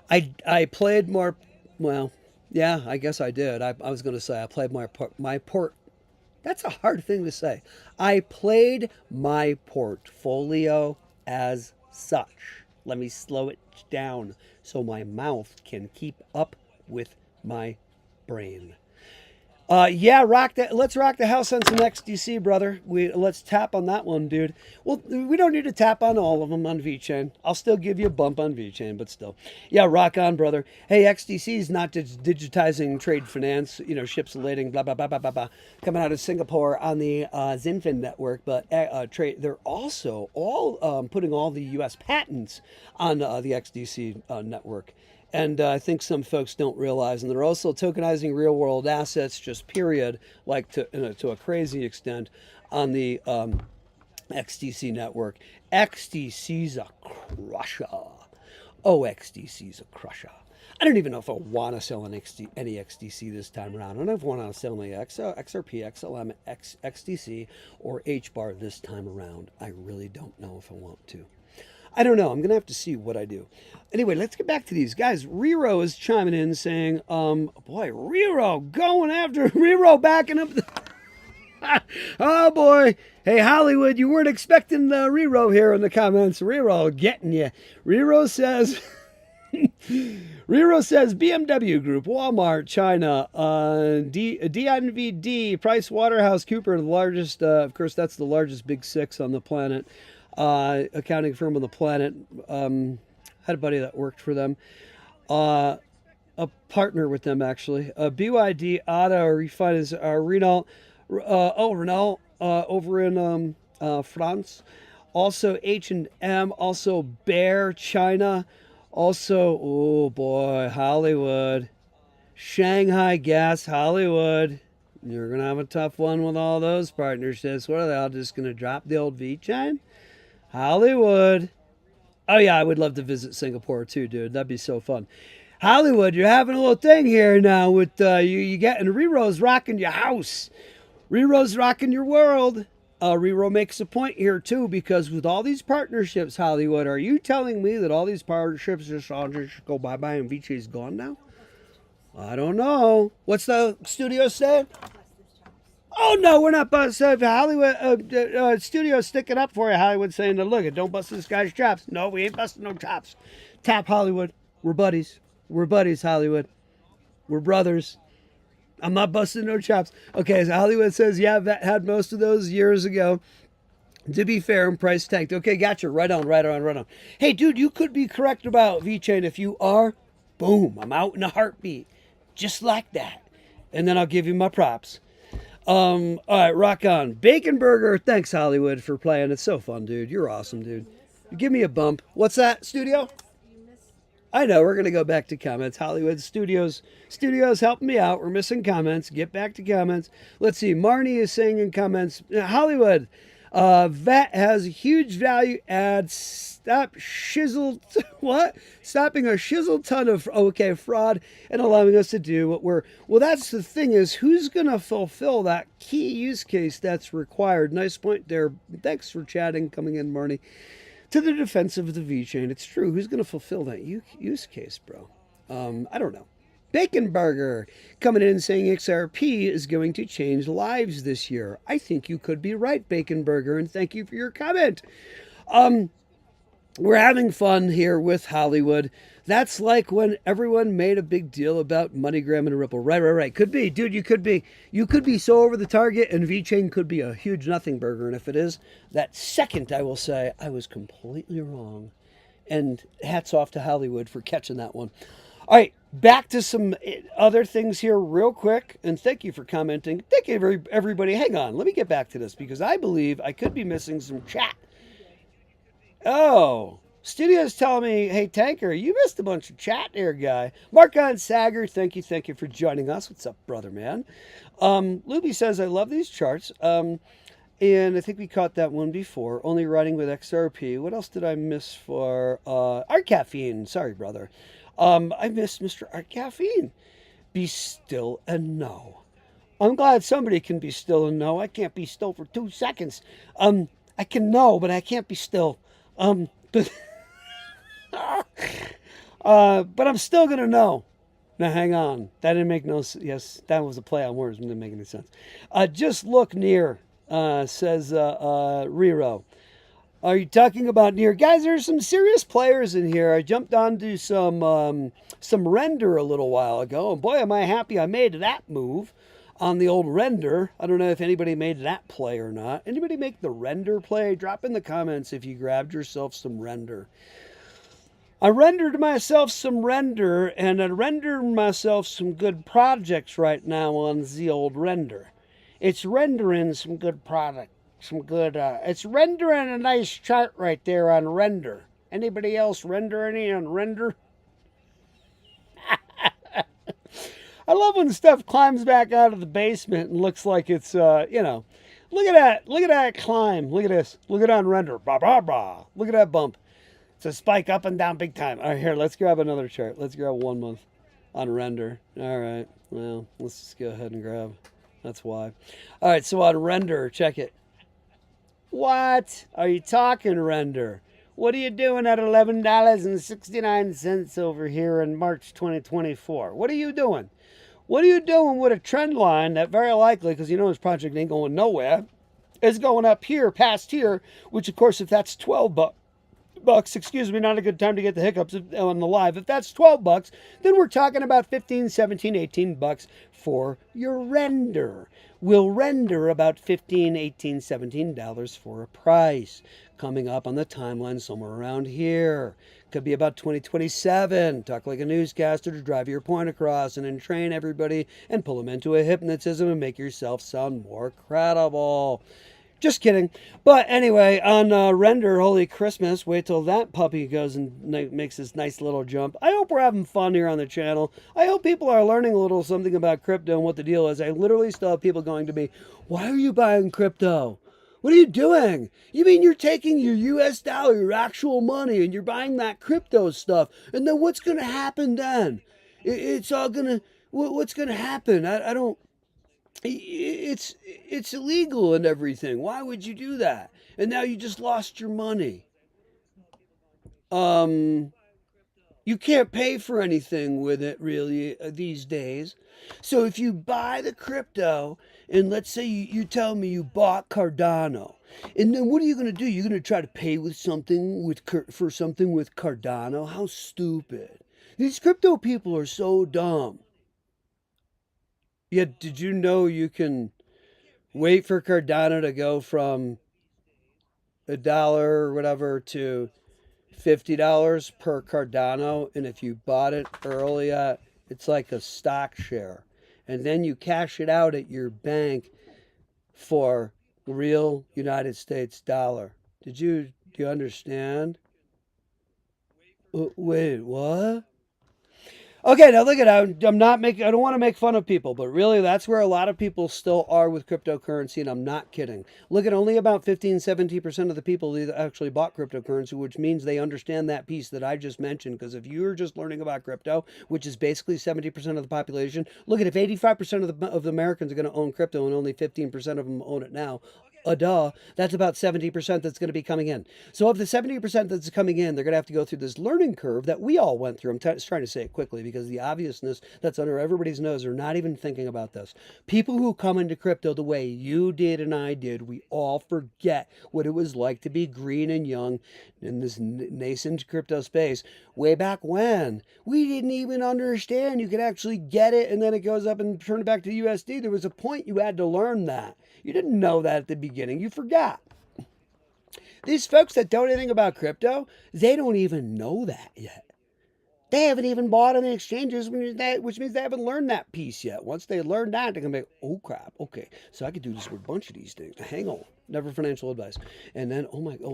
I played more. Well. Yeah, I guess I did. I was going to say I played my port. That's a hard thing to say. I played my portfolio as such. Let me slow it down so my mouth can keep up with my brain. Yeah, rock that. Let's rock the house on some XDC, brother. Let's tap on that one, dude. Well, we don't need to tap on all of them on VeChain. I'll still give you a bump on VeChain, but still. Yeah, rock on, brother. Hey, XDC is not just digitizing trade finance, ships lading, blah, blah, blah, blah, blah, blah, coming out of Singapore on the Zinfin network, but they're also all putting all the U.S. patents on the XDC network. And I think some folks don't realize, and they're also tokenizing real world assets, just period, like to a crazy extent on the XDC network. XDC's a crusher. Oh, XDC's a crusher. I don't even know if I want to sell any XDC this time around. I don't know if I want to sell any XRP, XLM, XDC, or HBAR this time around. I really don't know if I want to. I don't know. I'm going to have to see what I do. Anyway, let's get back to these guys. Rero is chiming in saying, boy, Rero going after Rero backing up. Oh, boy. Hey, Hollywood, you weren't expecting Rero here in the comments. Rero getting you. Rero says... Rero says BMW Group, Walmart, China, DNVD, Price Waterhouse Cooper, the largest, of course, that's the largest big six on the planet, accounting firm on the planet. Had a buddy that worked for them, a partner with them actually. BYD, Auto, Refinance, Renault, Renault over in France. Also H&M, also Bear, China. Also, oh boy, Hollywood. Shanghai Gas, Hollywood. You're going to have a tough one with all those partnerships. What are they all just going to drop the old V chain? Hollywood. Oh, yeah, I would love to visit Singapore too, dude. That'd be so fun. Hollywood, you're having a little thing here now with you getting Rero's rocking your house. Rero's rocking your world. Rero makes a point here too, because with all these partnerships, Hollywood, are you telling me that all these partnerships just all just go bye-bye and VJ's gone now? I don't know. What's the studio saying? Oh, no, we're not busting. Hollywood studio sticking up for you, Hollywood, saying, look, don't bust this guy's chops. No, we ain't busting no chops. Tap Hollywood. We're buddies. We're buddies, Hollywood. We're brothers. I'm not busting no chops. Okay, so Hollywood says, yeah, that had most of those years ago. To be fair and price tagged. Okay, gotcha. Right on. Hey, dude, you could be correct about VeChain. If you are, boom, I'm out in a heartbeat. Just like that. And then I'll give you my props. All right, rock on. Bacon Burger. Thanks, Hollywood, for playing. It's so fun, dude. You're awesome, dude. Give me a bump. What's that, studio? I know, we're going to go back to comments. Hollywood Studios helping me out. We're missing comments. Get back to comments. Let's see. Marnie is saying in comments, Hollywood, VAT has huge value add. Stopping a shizzle ton of, fraud and allowing us to do what we're, well, that's the thing is who's going to fulfill that key use case that's required. Nice point there. Thanks for chatting, coming in, Marnie. To the defense of the VeChain, it's true. Who's going to fulfill that use case, bro? I don't know. Bacon Burger coming in saying XRP is going to change lives this year. I think you could be right, Bacon Burger, and thank you for your comment. We're having fun here with Hollywood. That's like when everyone made a big deal about MoneyGram and Ripple. Right. Could be. Dude, you could be so over the target, and VeChain could be a huge nothing burger. And if it is, that second I will say I was completely wrong. And hats off to Hollywood for catching that one. All right, back to some other things here real quick. And thank you for commenting. Thank you, everybody. Hang on. Let me get back to this because I believe I could be missing some chat. Oh, studio's telling me, hey, Tanker, you missed a bunch of chat there, guy. Mark-on Sager, thank you for joining us. What's up, brother, man? Luby says, I love these charts. And I think we caught that one before. Only riding with XRP. What else did I miss for? Art Caffeine. Sorry, brother. I missed Mr. Art Caffeine. Be still and know. I'm glad somebody can be still and know. I can't be still for 2 seconds. I can know, but I can't be still. But I'm still going to know. Now, hang on. That didn't make no sense. Yes, that was a play on words. It didn't make any sense. Just look near, says Rero. Are you talking about near? Guys, there's some serious players in here. I jumped onto some render a little while ago. And boy, am I happy I made that move on the old render. I don't know if anybody made that play or not. Anybody make the render play? Drop in the comments if you grabbed yourself some render. I rendered myself some render, and I rendered myself some good projects right now on the old render. It's rendering some good product. It's rendering a nice chart right there on render. Anybody else render any on render? I love when stuff climbs back out of the basement and looks like it's, you know, look at that. Look at that climb. Look at this. Look at it on render. Blah, blah, blah. Look at that bump. It's a spike up and down big time. All right, here, let's grab another chart. Let's grab 1 month on render. All right. Well, let's just go ahead and grab. That's why. All right, so on render, check it. What are you talking, render? What are you doing at $11.69 over here in March 2024? What are you doing? What are you doing with a trend line that very likely, because you know this project ain't going nowhere, is going up here, past here, which of course, if that's 12 bucks, excuse me, not a good time to get the hiccups on the live. If that's 12 bucks, then we're talking about 15, 17, 18 bucks for your render. We'll render about 15, 18, 17 dollars for a price coming up on the timeline somewhere around here. Could be about 2027. Talk like a newscaster to drive your point across and then train everybody and pull them into a hypnotism and make yourself sound more credible. Just kidding. But anyway, on render, holy Christmas, wait till that puppy goes and makes this nice little jump. I hope we're having fun here on the channel. I hope people are learning a little something about crypto and what the deal is. I literally still have people going to me, why are you buying crypto? What are you doing? You mean you're taking your US dollar, your actual money, and you're buying that crypto stuff, and then what's going to happen then? It's all going to, what's going to happen? I don't... It's illegal and everything. Why would you do that? And now you just lost your money. You can't pay for anything with it really these days. So if you buy the crypto and let's say you tell me you bought Cardano, and then what are you going to do? You're going to try to pay with something for something with Cardano? How stupid. These crypto people are so dumb. Yet, did you know you can wait for Cardano to go from $1 or whatever to $50 per Cardano? And if you bought it early, it's like a stock share. And then you cash it out at your bank for real United States dollar. Do you understand? Wait, what? Okay, now look at it. I don't want to make fun of people, but really that's where a lot of people still are with cryptocurrency, and I'm not kidding. Look at only about 15, 17% of the people that actually bought cryptocurrency, which means they understand that piece that I just mentioned, because if you're just learning about crypto, which is basically 70% of the population, look at if 85% of the Americans are going to own crypto and only 15% of them own it now, that's about 70% that's going to be coming in. So of the 70% that's coming in, they're going to have to go through this learning curve that we all went through. I'm just trying to say it quickly because the obviousness that's under everybody's nose are not even thinking about this. People who come into crypto the way you did and I did, we all forget what it was like to be green and young in this nascent crypto space way back when. We didn't even understand you could actually get it and then it goes up and turn it back to USD. There was a point you had to learn that. You didn't know that at the beginning. You forgot. These folks that don't know anything about crypto, they don't even know that yet. They haven't even bought on the exchanges, which means they haven't learned that piece yet. Once they learn that, they're going to be, oh crap, okay, so I could do this with a bunch of these things. Hang on, never financial advice. And then,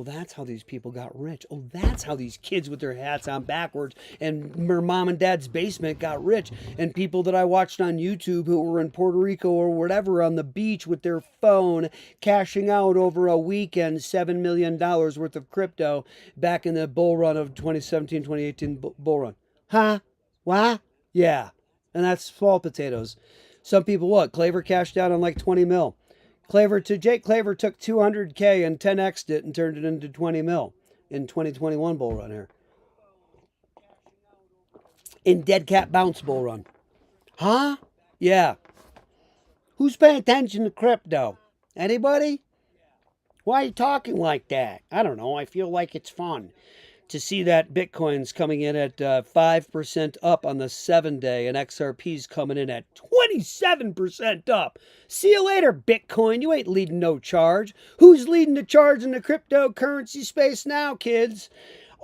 that's how these people got rich. Oh, that's how these kids with their hats on backwards and their mom and dad's basement got rich. And people that I watched on YouTube who were in Puerto Rico or whatever on the beach with their phone cashing out over a weekend $7 million worth of crypto back in the bull run of 2017, 2018 bull run. Huh? What? Yeah. And that's small potatoes. Some people, Claver cashed out on like 20 mil. Jake Claver took 200K and 10x'd it and turned it into 20 mil in 2021 bull run here. In dead cat bounce bull run. Huh? Yeah. Who's paying attention to crypto? Anybody? Why are you talking like that? I don't know. I feel like it's fun to see that Bitcoin's coming in at 5% up on the 7-day and XRP's coming in at 27% up. See you later, Bitcoin. You ain't leading no charge. Who's leading the charge in the cryptocurrency space now, kids?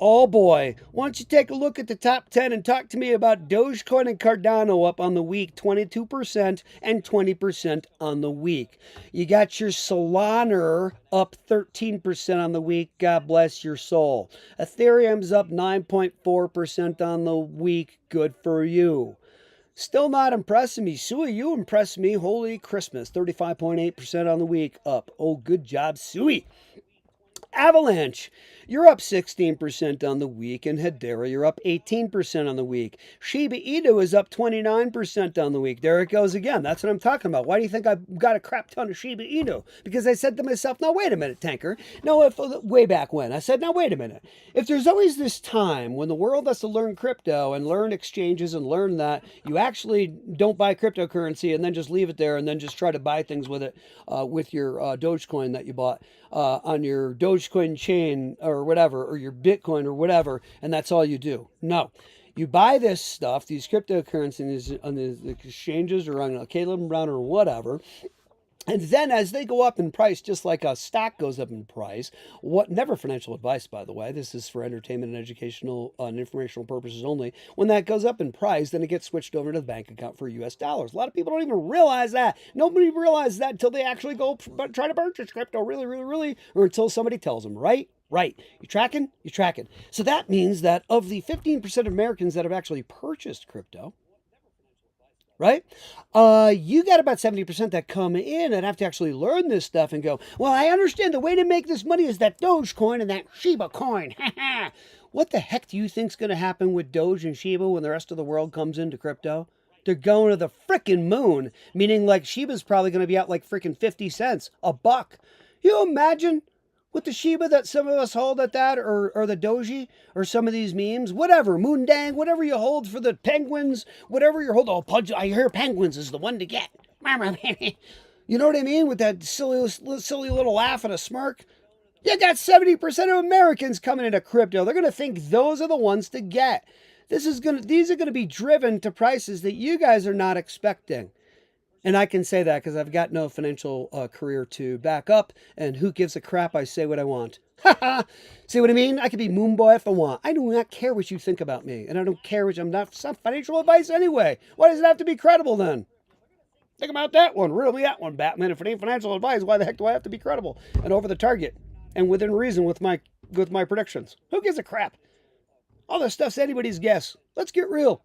Oh boy, why don't you take a look at the top 10 and talk to me about Dogecoin and Cardano up on the week, 22% and 20% on the week. You got your Solana up 13% on the week. God bless your soul. Ethereum's up 9.4% on the week. Good for you. Still not impressing me. Suey, you impressed me. Holy Christmas. 35.8% on the week up. Oh, good job, Suey. Avalanche, you're up 16% on the week, and Hedera, you're up 18% on the week. Shiba Inu is up 29% on the week. There it goes again. That's what I'm talking about. Why do you think I've got a crap ton of Shiba Inu? Because I said to myself, now wait a minute, Tanker. No, way back when, I said, now wait a minute. If there's always this time when the world has to learn crypto and learn exchanges and learn that you actually don't buy cryptocurrency and then just leave it there and then just try to buy things with it, with your Dogecoin that you bought on your Dogecoin chain or whatever, or your Bitcoin or whatever, and that's all you do. No. You buy this stuff, these cryptocurrencies on these exchanges or on Caleb Brown or whatever, and then as they go up in price, just like a stock goes up in price, never financial advice, by the way, this is for entertainment and educational and informational purposes only. When that goes up in price, then it gets switched over to the bank account for US dollars. A lot of people don't even realize that. Nobody realizes that until they actually go try to purchase crypto really, or until somebody tells them, right? Right. You tracking? You tracking. So that means that of the 15% of Americans that have actually purchased crypto, right? You got about 70% that come in and have to actually learn this stuff and go, well, I understand the way to make this money is that Dogecoin and that Shiba coin. What the heck do you think's going to happen with Doge and Shiba when the rest of the world comes into crypto? They're going to the frickin' moon, meaning like Shiba's probably going to be out like frickin' 50 cents, a buck. You imagine with the Shiba that some of us hold at that, or the Doji, or some of these memes, whatever, Moondang, whatever you hold for the penguins, whatever you hold. Oh, I hear penguins is the one to get. You know what I mean? With that silly little laugh and a smirk. You got 70% of Americans coming into crypto. They're going to think those are the ones to get. These are going to be driven to prices that you guys are not expecting. And I can say that because I've got no financial career to back up. And who gives a crap? I say what I want. See what I mean? I could be Moonboy if I want. I do not care what you think about me. And I don't care I'm not financial advice anyway. Why does it have to be credible then? Think about that one. Riddle me that one, Batman. If it ain't financial advice, why the heck do I have to be credible and over the target and within reason with my predictions? Who gives a crap? All this stuff's anybody's guess. Let's get real.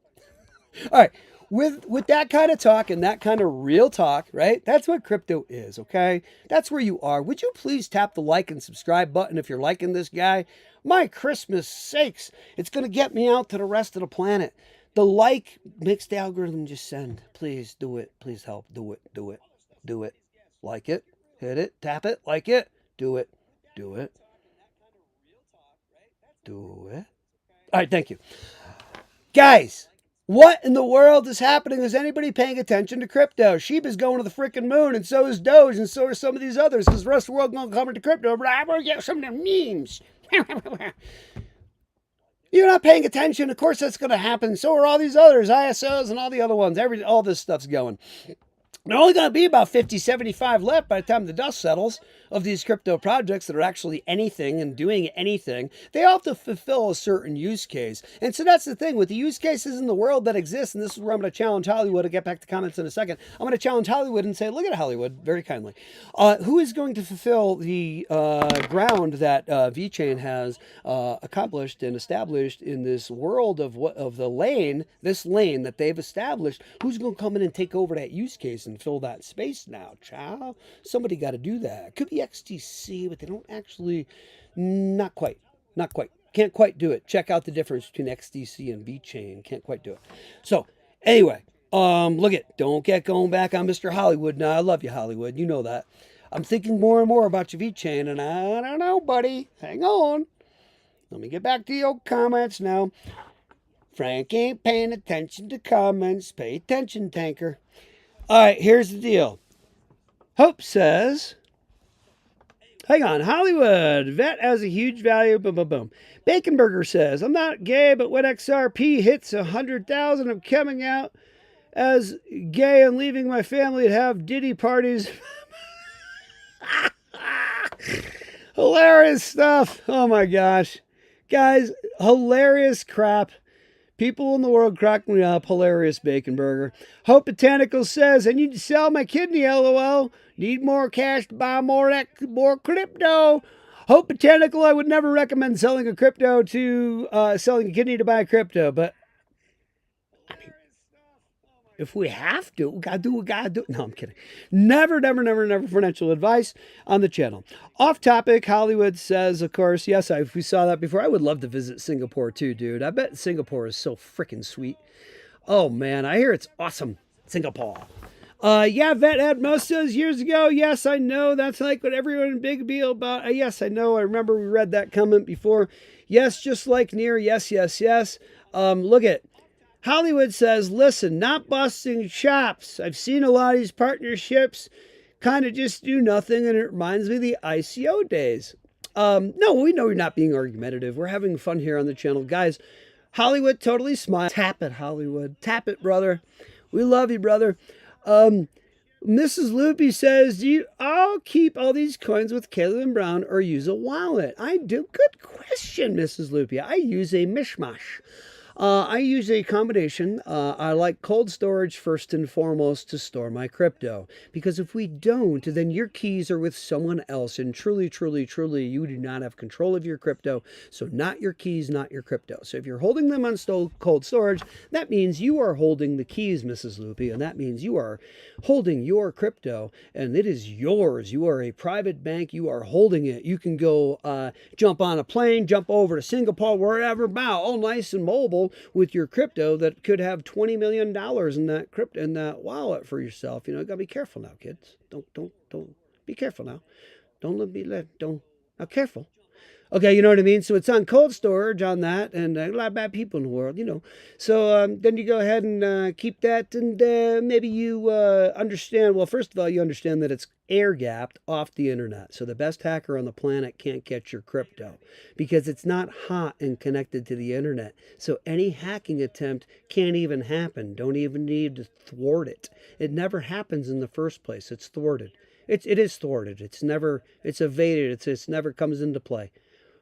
All right. With that kind of talk and that kind of real talk, right? That's what crypto is, okay? That's where you are. Would you please tap the like and subscribe button if you're liking this guy? My Christmas sakes, it's going to get me out to the rest of the planet. The like makes the algorithm just send. Please do it. Please help. Do it. Do it. Do it. Like it. Hit it. Tap it. Like it. Do it. Do it. Do it. All right, thank you. Guys, what in the world is happening? Is anybody paying attention to crypto? Shiba's going to the freaking moon, and so is Doge, and so are some of these others, because the rest of the world going to come into crypto, but I'm going to get some of them memes. You're not paying attention. Of course that's going to happen. So are all these others, ISOs and all the other ones. All this stuff's going. There are only going to be about 50, 75 left by the time the dust settles of these crypto projects that are actually anything and doing anything. They all have to fulfill a certain use case. And so that's the thing with the use cases in the world that exist. And this is where I'm going to challenge Hollywood. I'll get back to comments in a second. I'm going to challenge Hollywood and say, look at Hollywood very kindly. Who is going to fulfill the ground that VeChain has accomplished and established in this world of the lane, this lane that they've established? Who's going to come in and take over that use case and fill that space now, chow? Somebody got to do that. Could be XTC, but they don't actually, not quite. Can't quite do it. Check out the difference between XTC and VeChain. Can't quite do it. So anyway, don't get going back on Mr. Hollywood now. I love you, Hollywood. You know that. I'm thinking more and more about your VeChain, and I don't know, buddy. Hang on. Let me get back to your comments now. Frank ain't paying attention to comments. Pay attention, Tanker. All right, here's the deal. Hope says, hang on, Hollywood, vet has a huge value, boom, boom, boom. Baconburger says, I'm not gay, but when XRP hits 100,000, I'm coming out as gay and leaving my family to have Diddy parties. Hilarious stuff. Oh my gosh. Guys, hilarious crap. People in the world crack me up. Hilarious bacon burger. Hope Botanical says, I need to sell my kidney, LOL. Need more cash to buy more crypto. Hope Botanical, I would never recommend selling a crypto to, selling a kidney to buy crypto. But, I mean, If we have to, we gotta do what we gotta do. No, I'm kidding. Never, never, never, never financial advice on the channel. Off topic, Hollywood says, of course, yes, we saw that before. I would love to visit Singapore too, dude. I bet Singapore is so freaking sweet. Oh man, I hear it's awesome. Singapore. Yeah, Vet Ed Mo says years ago, yes, I know. That's like what everyone big deal about. Yes, I know. I remember we read that comment before. Yes, just like near. Yes, yes, yes. Look at Hollywood says, listen, not busting chops. I've seen a lot of these partnerships kind of just do nothing, and it reminds me of the ICO days. No, we know you're not being argumentative. We're having fun here on the channel. Guys, Hollywood totally smile. Tap it, Hollywood. Tap it, brother. We love you, brother. Mrs. Loopy says, do you all keep all these coins with Caleb and Brown or use a wallet? I do. Good question, Mrs. Loopy. I use a mishmash. I use a combination. I like cold storage first and foremost to store my crypto. Because if we don't, then your keys are with someone else. And truly, truly, truly, you do not have control of your crypto. So not your keys, not your crypto. So if you're holding them on cold storage, that means you are holding the keys, Mrs. Loopy. And that means you are holding your crypto. And it is yours. You are a private bank. You are holding it. You can go jump on a plane, jump over to Singapore, wherever, bow, all nice and mobile with your crypto that could have $20 million in that crypto in that wallet for yourself. You know, you gotta be careful now, kids. Don't be careful now. Don't now careful. Okay, you know what I mean? So it's on cold storage on that, and a lot of bad people in the world, you know. So then you go ahead and keep that, and maybe you understand. Well, first of all, you understand that it's air-gapped off the internet. So the best hacker on the planet can't get your crypto because it's not hot and connected to the internet. So any hacking attempt can't even happen. Don't even need to thwart it. It never happens in the first place. It's thwarted. It is thwarted. It's evaded. It's never comes into play.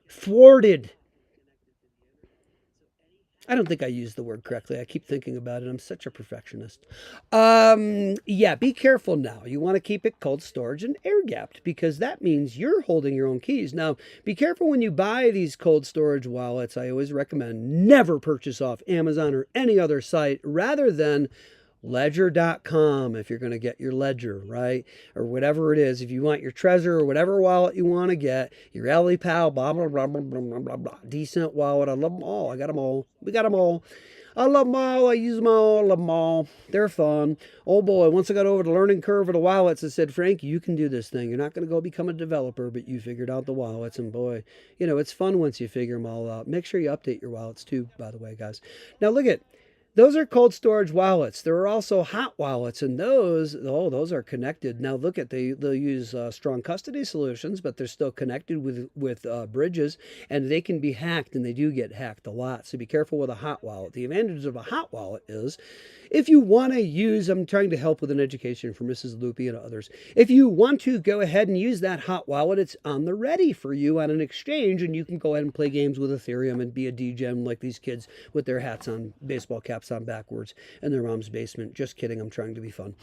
Thwarted. I don't think I used the word correctly. I keep thinking about it. I'm such a perfectionist. Yeah, be careful now. You want to keep it cold storage and air gapped because that means you're holding your own keys. Now, be careful when you buy these cold storage wallets. I always recommend never purchase off Amazon or any other site rather than ledger.com if you're going to get your ledger, right? Or whatever it is. If you want your Trezor or whatever wallet you want to get, your LEPAL, blah, blah, blah, blah, blah, blah, blah, blah. Decent wallet. I love them all. I got them all. We got them all. I love them all. I use them all. I love them all. They're fun. Oh boy, once I got over the learning curve of the wallets, I said, Frank, you can do this thing. You're not going to go become a developer, but you figured out the wallets. And boy, you know, it's fun once you figure them all out. Make sure you update your wallets too, by the way, guys. Now look at those are cold storage wallets. There are also hot wallets, and those are connected. Now look at they'll use strong custody solutions, but they're still connected with bridges, and they can be hacked, and they do get hacked a lot. So be careful with a hot wallet. The advantage of a hot wallet is if you want to use, I'm trying to help with an education for Mrs. Loopy and others. If you want to go ahead and use that hot wallet, it's on the ready for you on an exchange, and you can go ahead and play games with Ethereum and be a degen like these kids with their hats on, baseball caps on backwards in their mom's basement. Just kidding. I'm trying to be fun.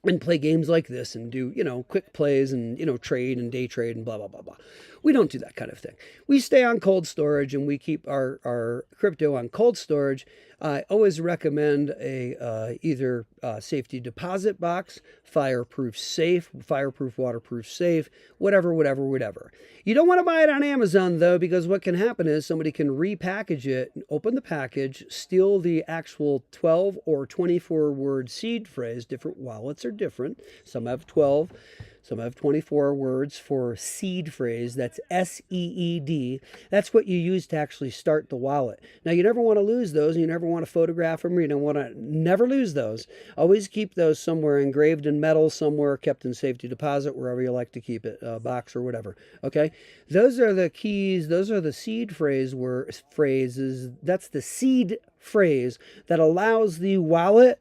And play games like this and do, you know, quick plays and, you know, trade and day trade and blah, blah, blah, blah. We don't do that kind of thing. We stay on cold storage and we keep our crypto on cold storage. I always recommend a either safety deposit box, fireproof safe, fireproof, waterproof safe, whatever. You don't want to buy it on Amazon, though, because what can happen is somebody can repackage it, open the package, steal the actual 12 or 24 word seed phrase. Different wallets are different. Some have 12. Some have 24 words for seed phrase. That's SEED. That's what you use to actually start the wallet. Now, you never want to lose those. And you never want to photograph them. You don't want to never lose those. Always keep those somewhere engraved in metal, somewhere kept in safety deposit, wherever you like to keep it, box or whatever. Okay, those are the keys. Those are the seed phrases. That's the seed phrase that allows the wallet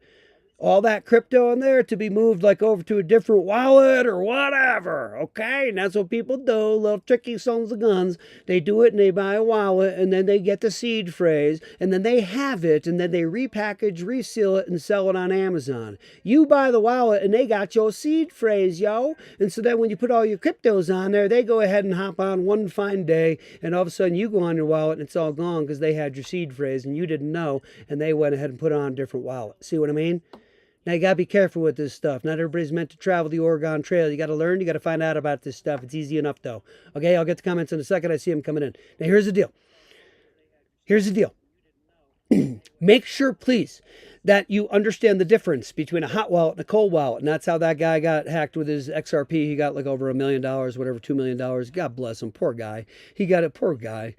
all that crypto in there to be moved like over to a different wallet or whatever. Okay, and that's what people do. Little tricky sons of guns. They do it and they buy a wallet and then they get the seed phrase and then they have it and then they repackage, reseal it, and sell it on Amazon. You buy the wallet and they got your seed phrase, yo. And so then when you put all your cryptos on there, they go ahead and hop on one fine day and all of a sudden you go on your wallet and it's all gone because they had your seed phrase and you didn't know and they went ahead and put it on a different wallet. See what I mean? Now, you got to be careful with this stuff. Not everybody's meant to travel the Oregon Trail. You got to learn. You got to find out about this stuff. It's easy enough, though. Okay, I'll get the comments in a second. I see them coming in. Now, here's the deal. Here's the deal. Make sure, please, that you understand the difference between a hot wallet and a cold wallet. And that's how that guy got hacked with his XRP. He got like over $1 million, whatever, $2 million. God bless him. Poor guy. He got it. Poor guy.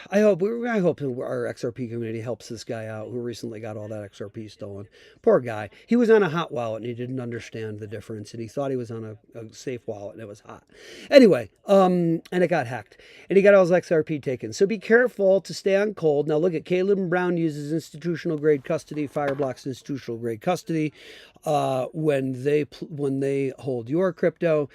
I hope our XRP community helps this guy out who recently got all that XRP stolen. Poor guy. He was on a hot wallet and he didn't understand the difference and he thought he was on a safe wallet and it was hot. Anyway, and it got hacked and he got all his XRP taken. So be careful to stay on cold. Now look at Caleb and Brown uses institutional grade custody, Fireblocks institutional grade custody when they hold your crypto.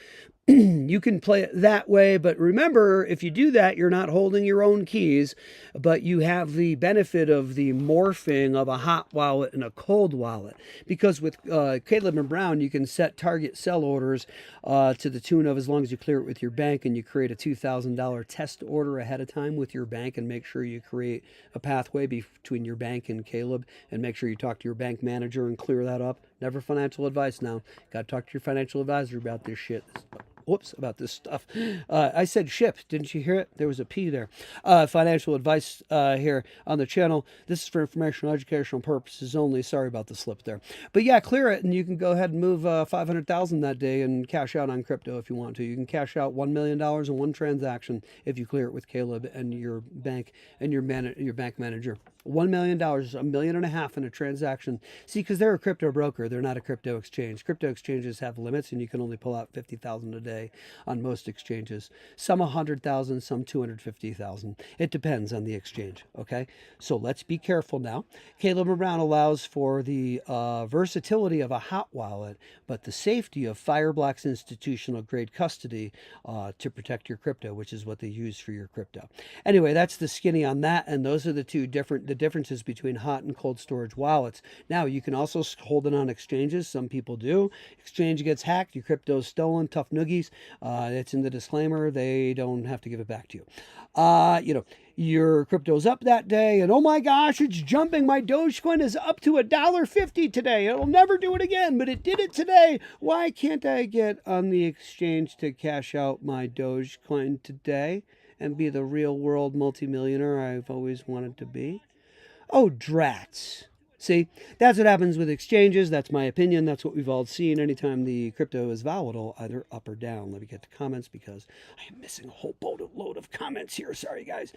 You can play it that way, but remember, if you do that, you're not holding your own keys, but you have the benefit of the morphing of a hot wallet and a cold wallet. Because with Caleb and Brown, you can set target sell orders to the tune of, as long as you clear it with your bank and you create a $2,000 test order ahead of time with your bank and make sure you create a pathway between your bank and Caleb and make sure you talk to your bank manager and clear that up. Never financial advice now. Got to talk to your financial advisor about this shit. Whoops, about this stuff. I said ship. Didn't you hear it? There was a P there. Financial advice here on the channel. This is for informational, educational purposes only. Sorry about the slip there. But yeah, clear it and you can go ahead and move 500,000 that day and cash out on crypto if you want to. You can cash out $1 million in one transaction if you clear it with Caleb and your bank and your bank manager. $1 million, $1.5 million in a transaction. See, because they're a crypto broker, they're not a crypto exchange. Crypto exchanges have limits, and you can only pull out 50,000 a day on most exchanges. Some 100,000, some 250,000. It depends on the exchange. Okay, so let's be careful now. Caleb and Brown allows for the versatility of a hot wallet, but the safety of Fireblocks institutional grade custody to protect your crypto, which is what they use for your crypto. Anyway, that's the skinny on that, and those are the the differences between hot and cold storage wallets. Now, you can also hold it on exchanges. Some people do. Exchange gets hacked, your crypto's stolen, tough noogies. It's in the disclaimer. They don't have to give it back to you. Your crypto's up that day, and oh my gosh, it's jumping. My Dogecoin is up to $1.50 today. It'll never do it again, but it did it today. Why can't I get on the exchange to cash out my Dogecoin today and be the real world multimillionaire I've always wanted to be? Oh, drats. See, that's what happens with exchanges. That's my opinion. That's what we've all seen anytime the crypto is volatile, either up or down. Let me get to comments because I am missing a whole boatload of comments here. Sorry, guys.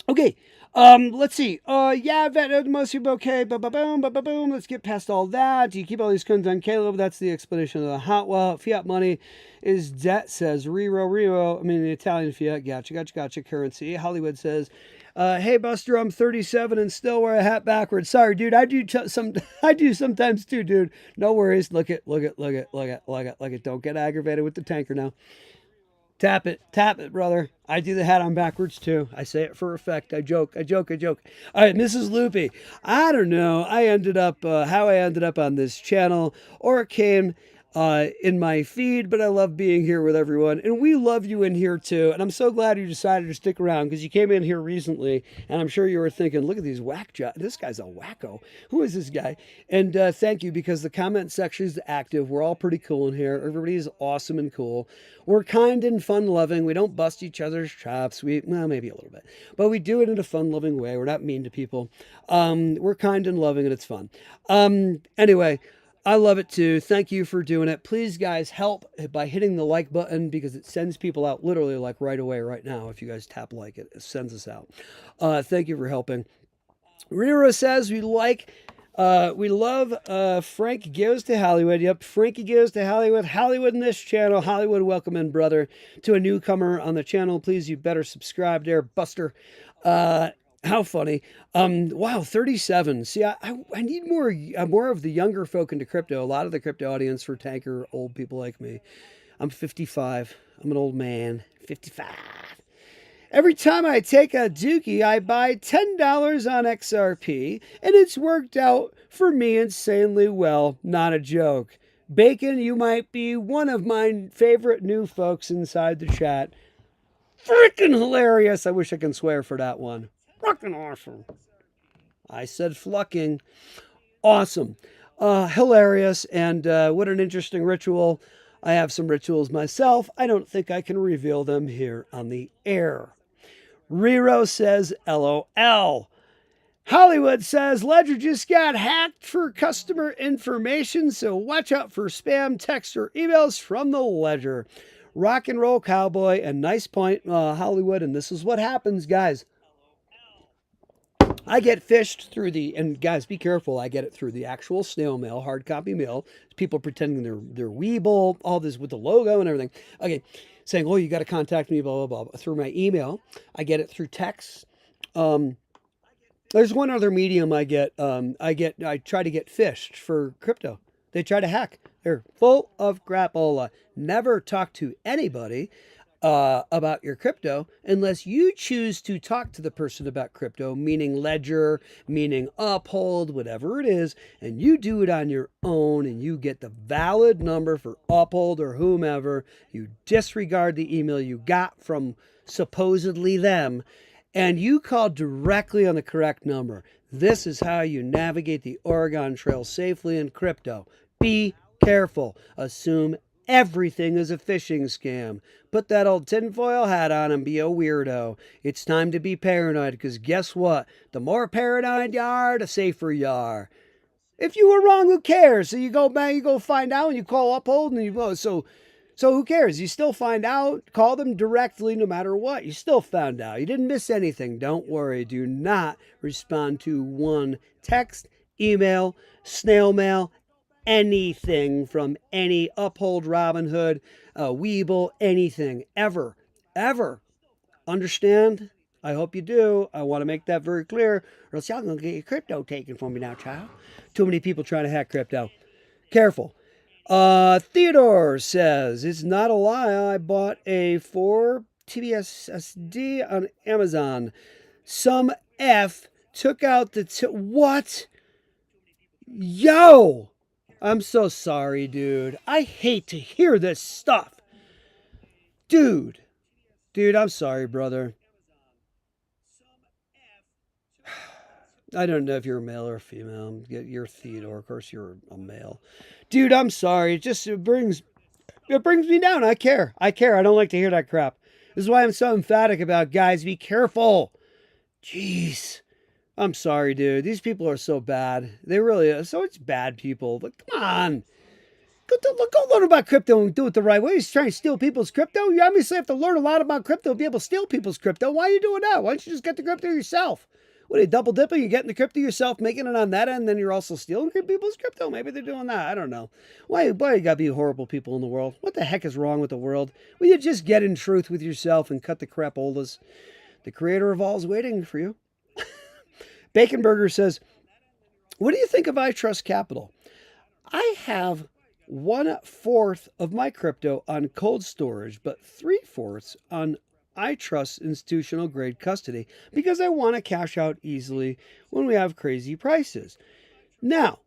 Okay, let's see. Yeah, most people okay. Boom. Let's get past all that. Do you keep all these coins on Caleb? That's the explanation of the hot wallet. Fiat money is debt, says Riro. I mean, the Italian fiat. Gotcha. Currency. Hollywood says, hey, Buster, I'm 37 and still wear a hat backwards. Sorry, dude. I do sometimes too, dude. No worries. Look it. Don't get aggravated with the tanker now. Tap it, brother. I do the hat on backwards too. I say it for effect. I joke. All right, Mrs. Loopy. I don't know. How I ended up on this channel, or it came in my feed, but I love being here with everyone, and we love you in here too. And I'm so glad you decided to stick around because you came in here recently, and I'm sure you were thinking, "Look at these this guy's a wacko. Who is this guy?" And thank you, because the comment section is active. We're all pretty cool in here. Everybody's awesome and cool. We're kind and fun-loving. We don't bust each other's chops. Well, maybe a little bit, but we do it in a fun-loving way. We're not mean to people. We're kind and loving, and it's fun. Anyway. I love it too. Thank you for doing it. Please, guys, help by hitting the like button because it sends people out literally like right away right now. If you guys tap like it sends us out. Thank you for helping. Rira says we love Frank Goes to Hollywood. Yep, Frankie Goes to Hollywood. Hollywood in this channel. Hollywood, welcome in, brother. To a newcomer on the channel, please, you better subscribe there, Buster. How funny. Wow, 37. See, I need more of the younger folk into crypto. A lot of the crypto audience for tanker old people like me. I'm 55. I'm an old man. 55. Every time I take a dookie, I buy $10 on XRP, and it's worked out for me insanely well. Not a joke. Bacon, you might be one of my favorite new folks inside the chat. Freaking hilarious. I wish I could swear for that one. Fucking awesome. I said flucking. Awesome. Hilarious. And what an interesting ritual. I have some rituals myself. I don't think I can reveal them here on the air. Rero says LOL. Hollywood says Ledger just got hacked for customer information, so watch out for spam text or emails from the Ledger. Rock and roll cowboy, and nice point, Hollywood, and this is what happens, guys. I get fished through and guys, be careful, I get it through the actual snail mail, hard copy mail. People pretending they're Weeble, all this with the logo and everything. Okay, saying, oh, you got to contact me, blah, blah, blah, through my email. I get it through text. There's one other medium I try to get fished for crypto. They try to hack. They're full of crapola. Never talk to anybody about your crypto unless you choose to talk to the person about crypto, meaning Ledger, meaning Uphold, whatever it is, and you do it on your own and you get the valid number for Uphold or whomever. You disregard the email you got from supposedly them, and you call directly on the correct number. This is how you navigate the Oregon Trail safely in crypto. Be careful. Assume everything is a phishing scam. Put that old tinfoil hat on and be a weirdo. It's time to be paranoid, because guess what? The more paranoid you are, the safer you are. If you were wrong, who cares? So you go back, you go find out, and you call Uphold, and you go, so who cares? You still find out. Call them directly no matter what. You still found out. You didn't miss anything. Don't worry. Do not respond to one text, email, snail mail, anything from any Uphold, Robinhood, Weeble, anything. Ever. Ever. Understand? I hope you do. I want to make that very clear, or else y'all going to get your crypto taken from me now, child. Too many people trying to hack crypto. Careful. Theodore says, it's not a lie. I bought a 4 TBSSD on Amazon. Some F took out the... What? Yo! I'm so sorry, dude. I hate to hear this stuff. Dude, I'm sorry, brother. I don't know if you're a male or a female. You're Theodore. Of course, you're a male. Dude, I'm sorry. It brings me down. I care. I don't like to hear that crap. This is why I'm so emphatic about, guys, be careful. Jeez. I'm sorry, dude. These people are so bad. They really are. So it's bad people. But come on. Go learn about crypto and do it the right way. You're trying to steal people's crypto. You obviously have to learn a lot about crypto to be able to steal people's crypto. Why are you doing that? Why don't you just get the crypto yourself? What are you double dipping? You're getting the crypto yourself, making it on that end, and then you're also stealing people's crypto? Maybe they're doing that. I don't know. Why you gotta be horrible people in the world? What the heck is wrong with the world? Will you just get in truth with yourself and cut the crapolas? The creator of all is waiting for you. Bacon Burger says, what do you think of I Trust Capital? I have 1/4 of my crypto on cold storage, but 3/4 on I trust institutional grade custody because I want to cash out easily when we have crazy prices. Now,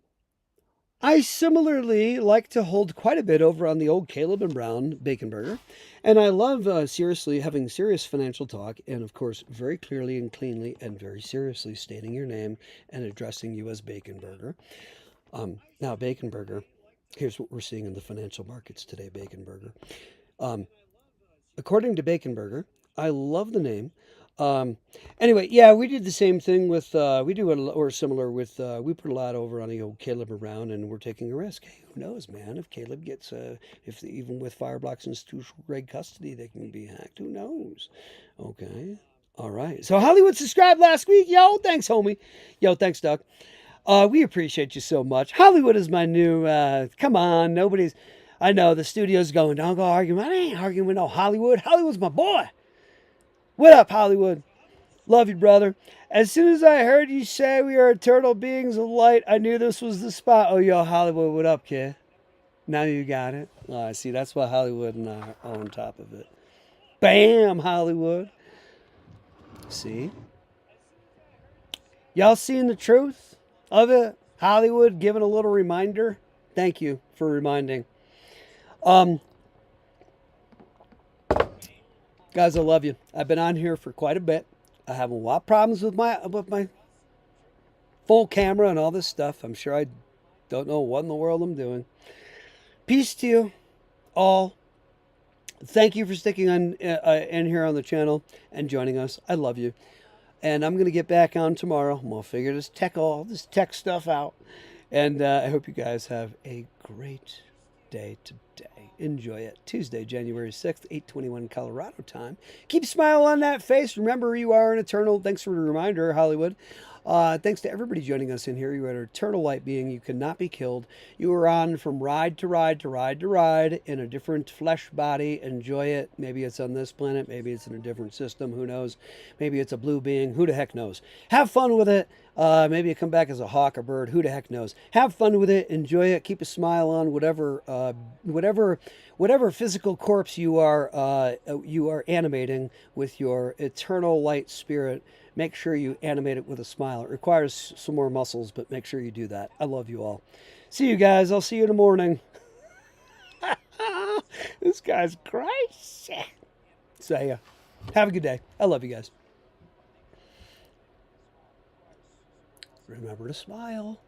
I similarly like to hold quite a bit over on the old Caleb and Brown Bacon Burger, and I love seriously having serious financial talk, and of course very clearly and cleanly and very seriously stating your name and addressing you as Bacon Burger. Now, Bacon Burger, here's what we're seeing in the financial markets today, Bacon Burger. According to Bacon Burger, I love the name. Anyway, yeah, we did the same thing with, we put a lot over on the old Caleb around, and we're taking a risk. Hey, who knows, man? If Caleb gets, even with Fireblocks institutional grade custody, they can be hacked. Who knows? Okay. All right. So Hollywood subscribed last week. Yo, thanks, homie. Yo, thanks, Doug. We appreciate you so much. Hollywood is my new, come on, I know the studio's going, don't go arguing. I ain't arguing with no Hollywood. Hollywood's my boy. What up, Hollywood? Love you, brother. As soon as I heard you say we are eternal beings of light, I knew this was the spot. Oh, yo, Hollywood, what up, kid? Now you got it. Oh, I see. That's why Hollywood and I are on top of it. Bam, Hollywood. See? Y'all seeing the truth of it? Hollywood giving a little reminder. Thank you for reminding. Guys, I love you. I've been on here for quite a bit. I have a lot of problems with my full camera and all this stuff. I'm sure I don't know what in the world I'm doing. Peace to you all. Thank you for sticking on in here on the channel and joining us. I love you. And I'm going to get back on tomorrow. I'm going to figure this tech stuff out. And I hope you guys have a great day today. Enjoy it. Tuesday, January 6th, 8:21 Colorado time. Keep a smile on that face. Remember, you are an eternal. Thanks for the reminder, Hollywood. Thanks to everybody joining us in here. You are an eternal light being. You cannot be killed. You are on from ride to ride to ride to ride in a different flesh body. Enjoy it. Maybe it's on this planet. Maybe it's in a different system. Who knows? Maybe it's a blue being. Who the heck knows? Have fun with it. Maybe you come back as a hawk or bird. Who the heck knows? Have fun with it. Enjoy it. Keep a smile on whatever physical corpse you are animating with your eternal light spirit. Make sure you animate it with a smile. It requires some more muscles, but make sure you do that. I love you all. See you guys. I'll see you in the morning. This guy's crazy. See ya. Have a good day. I love you guys. Remember to smile.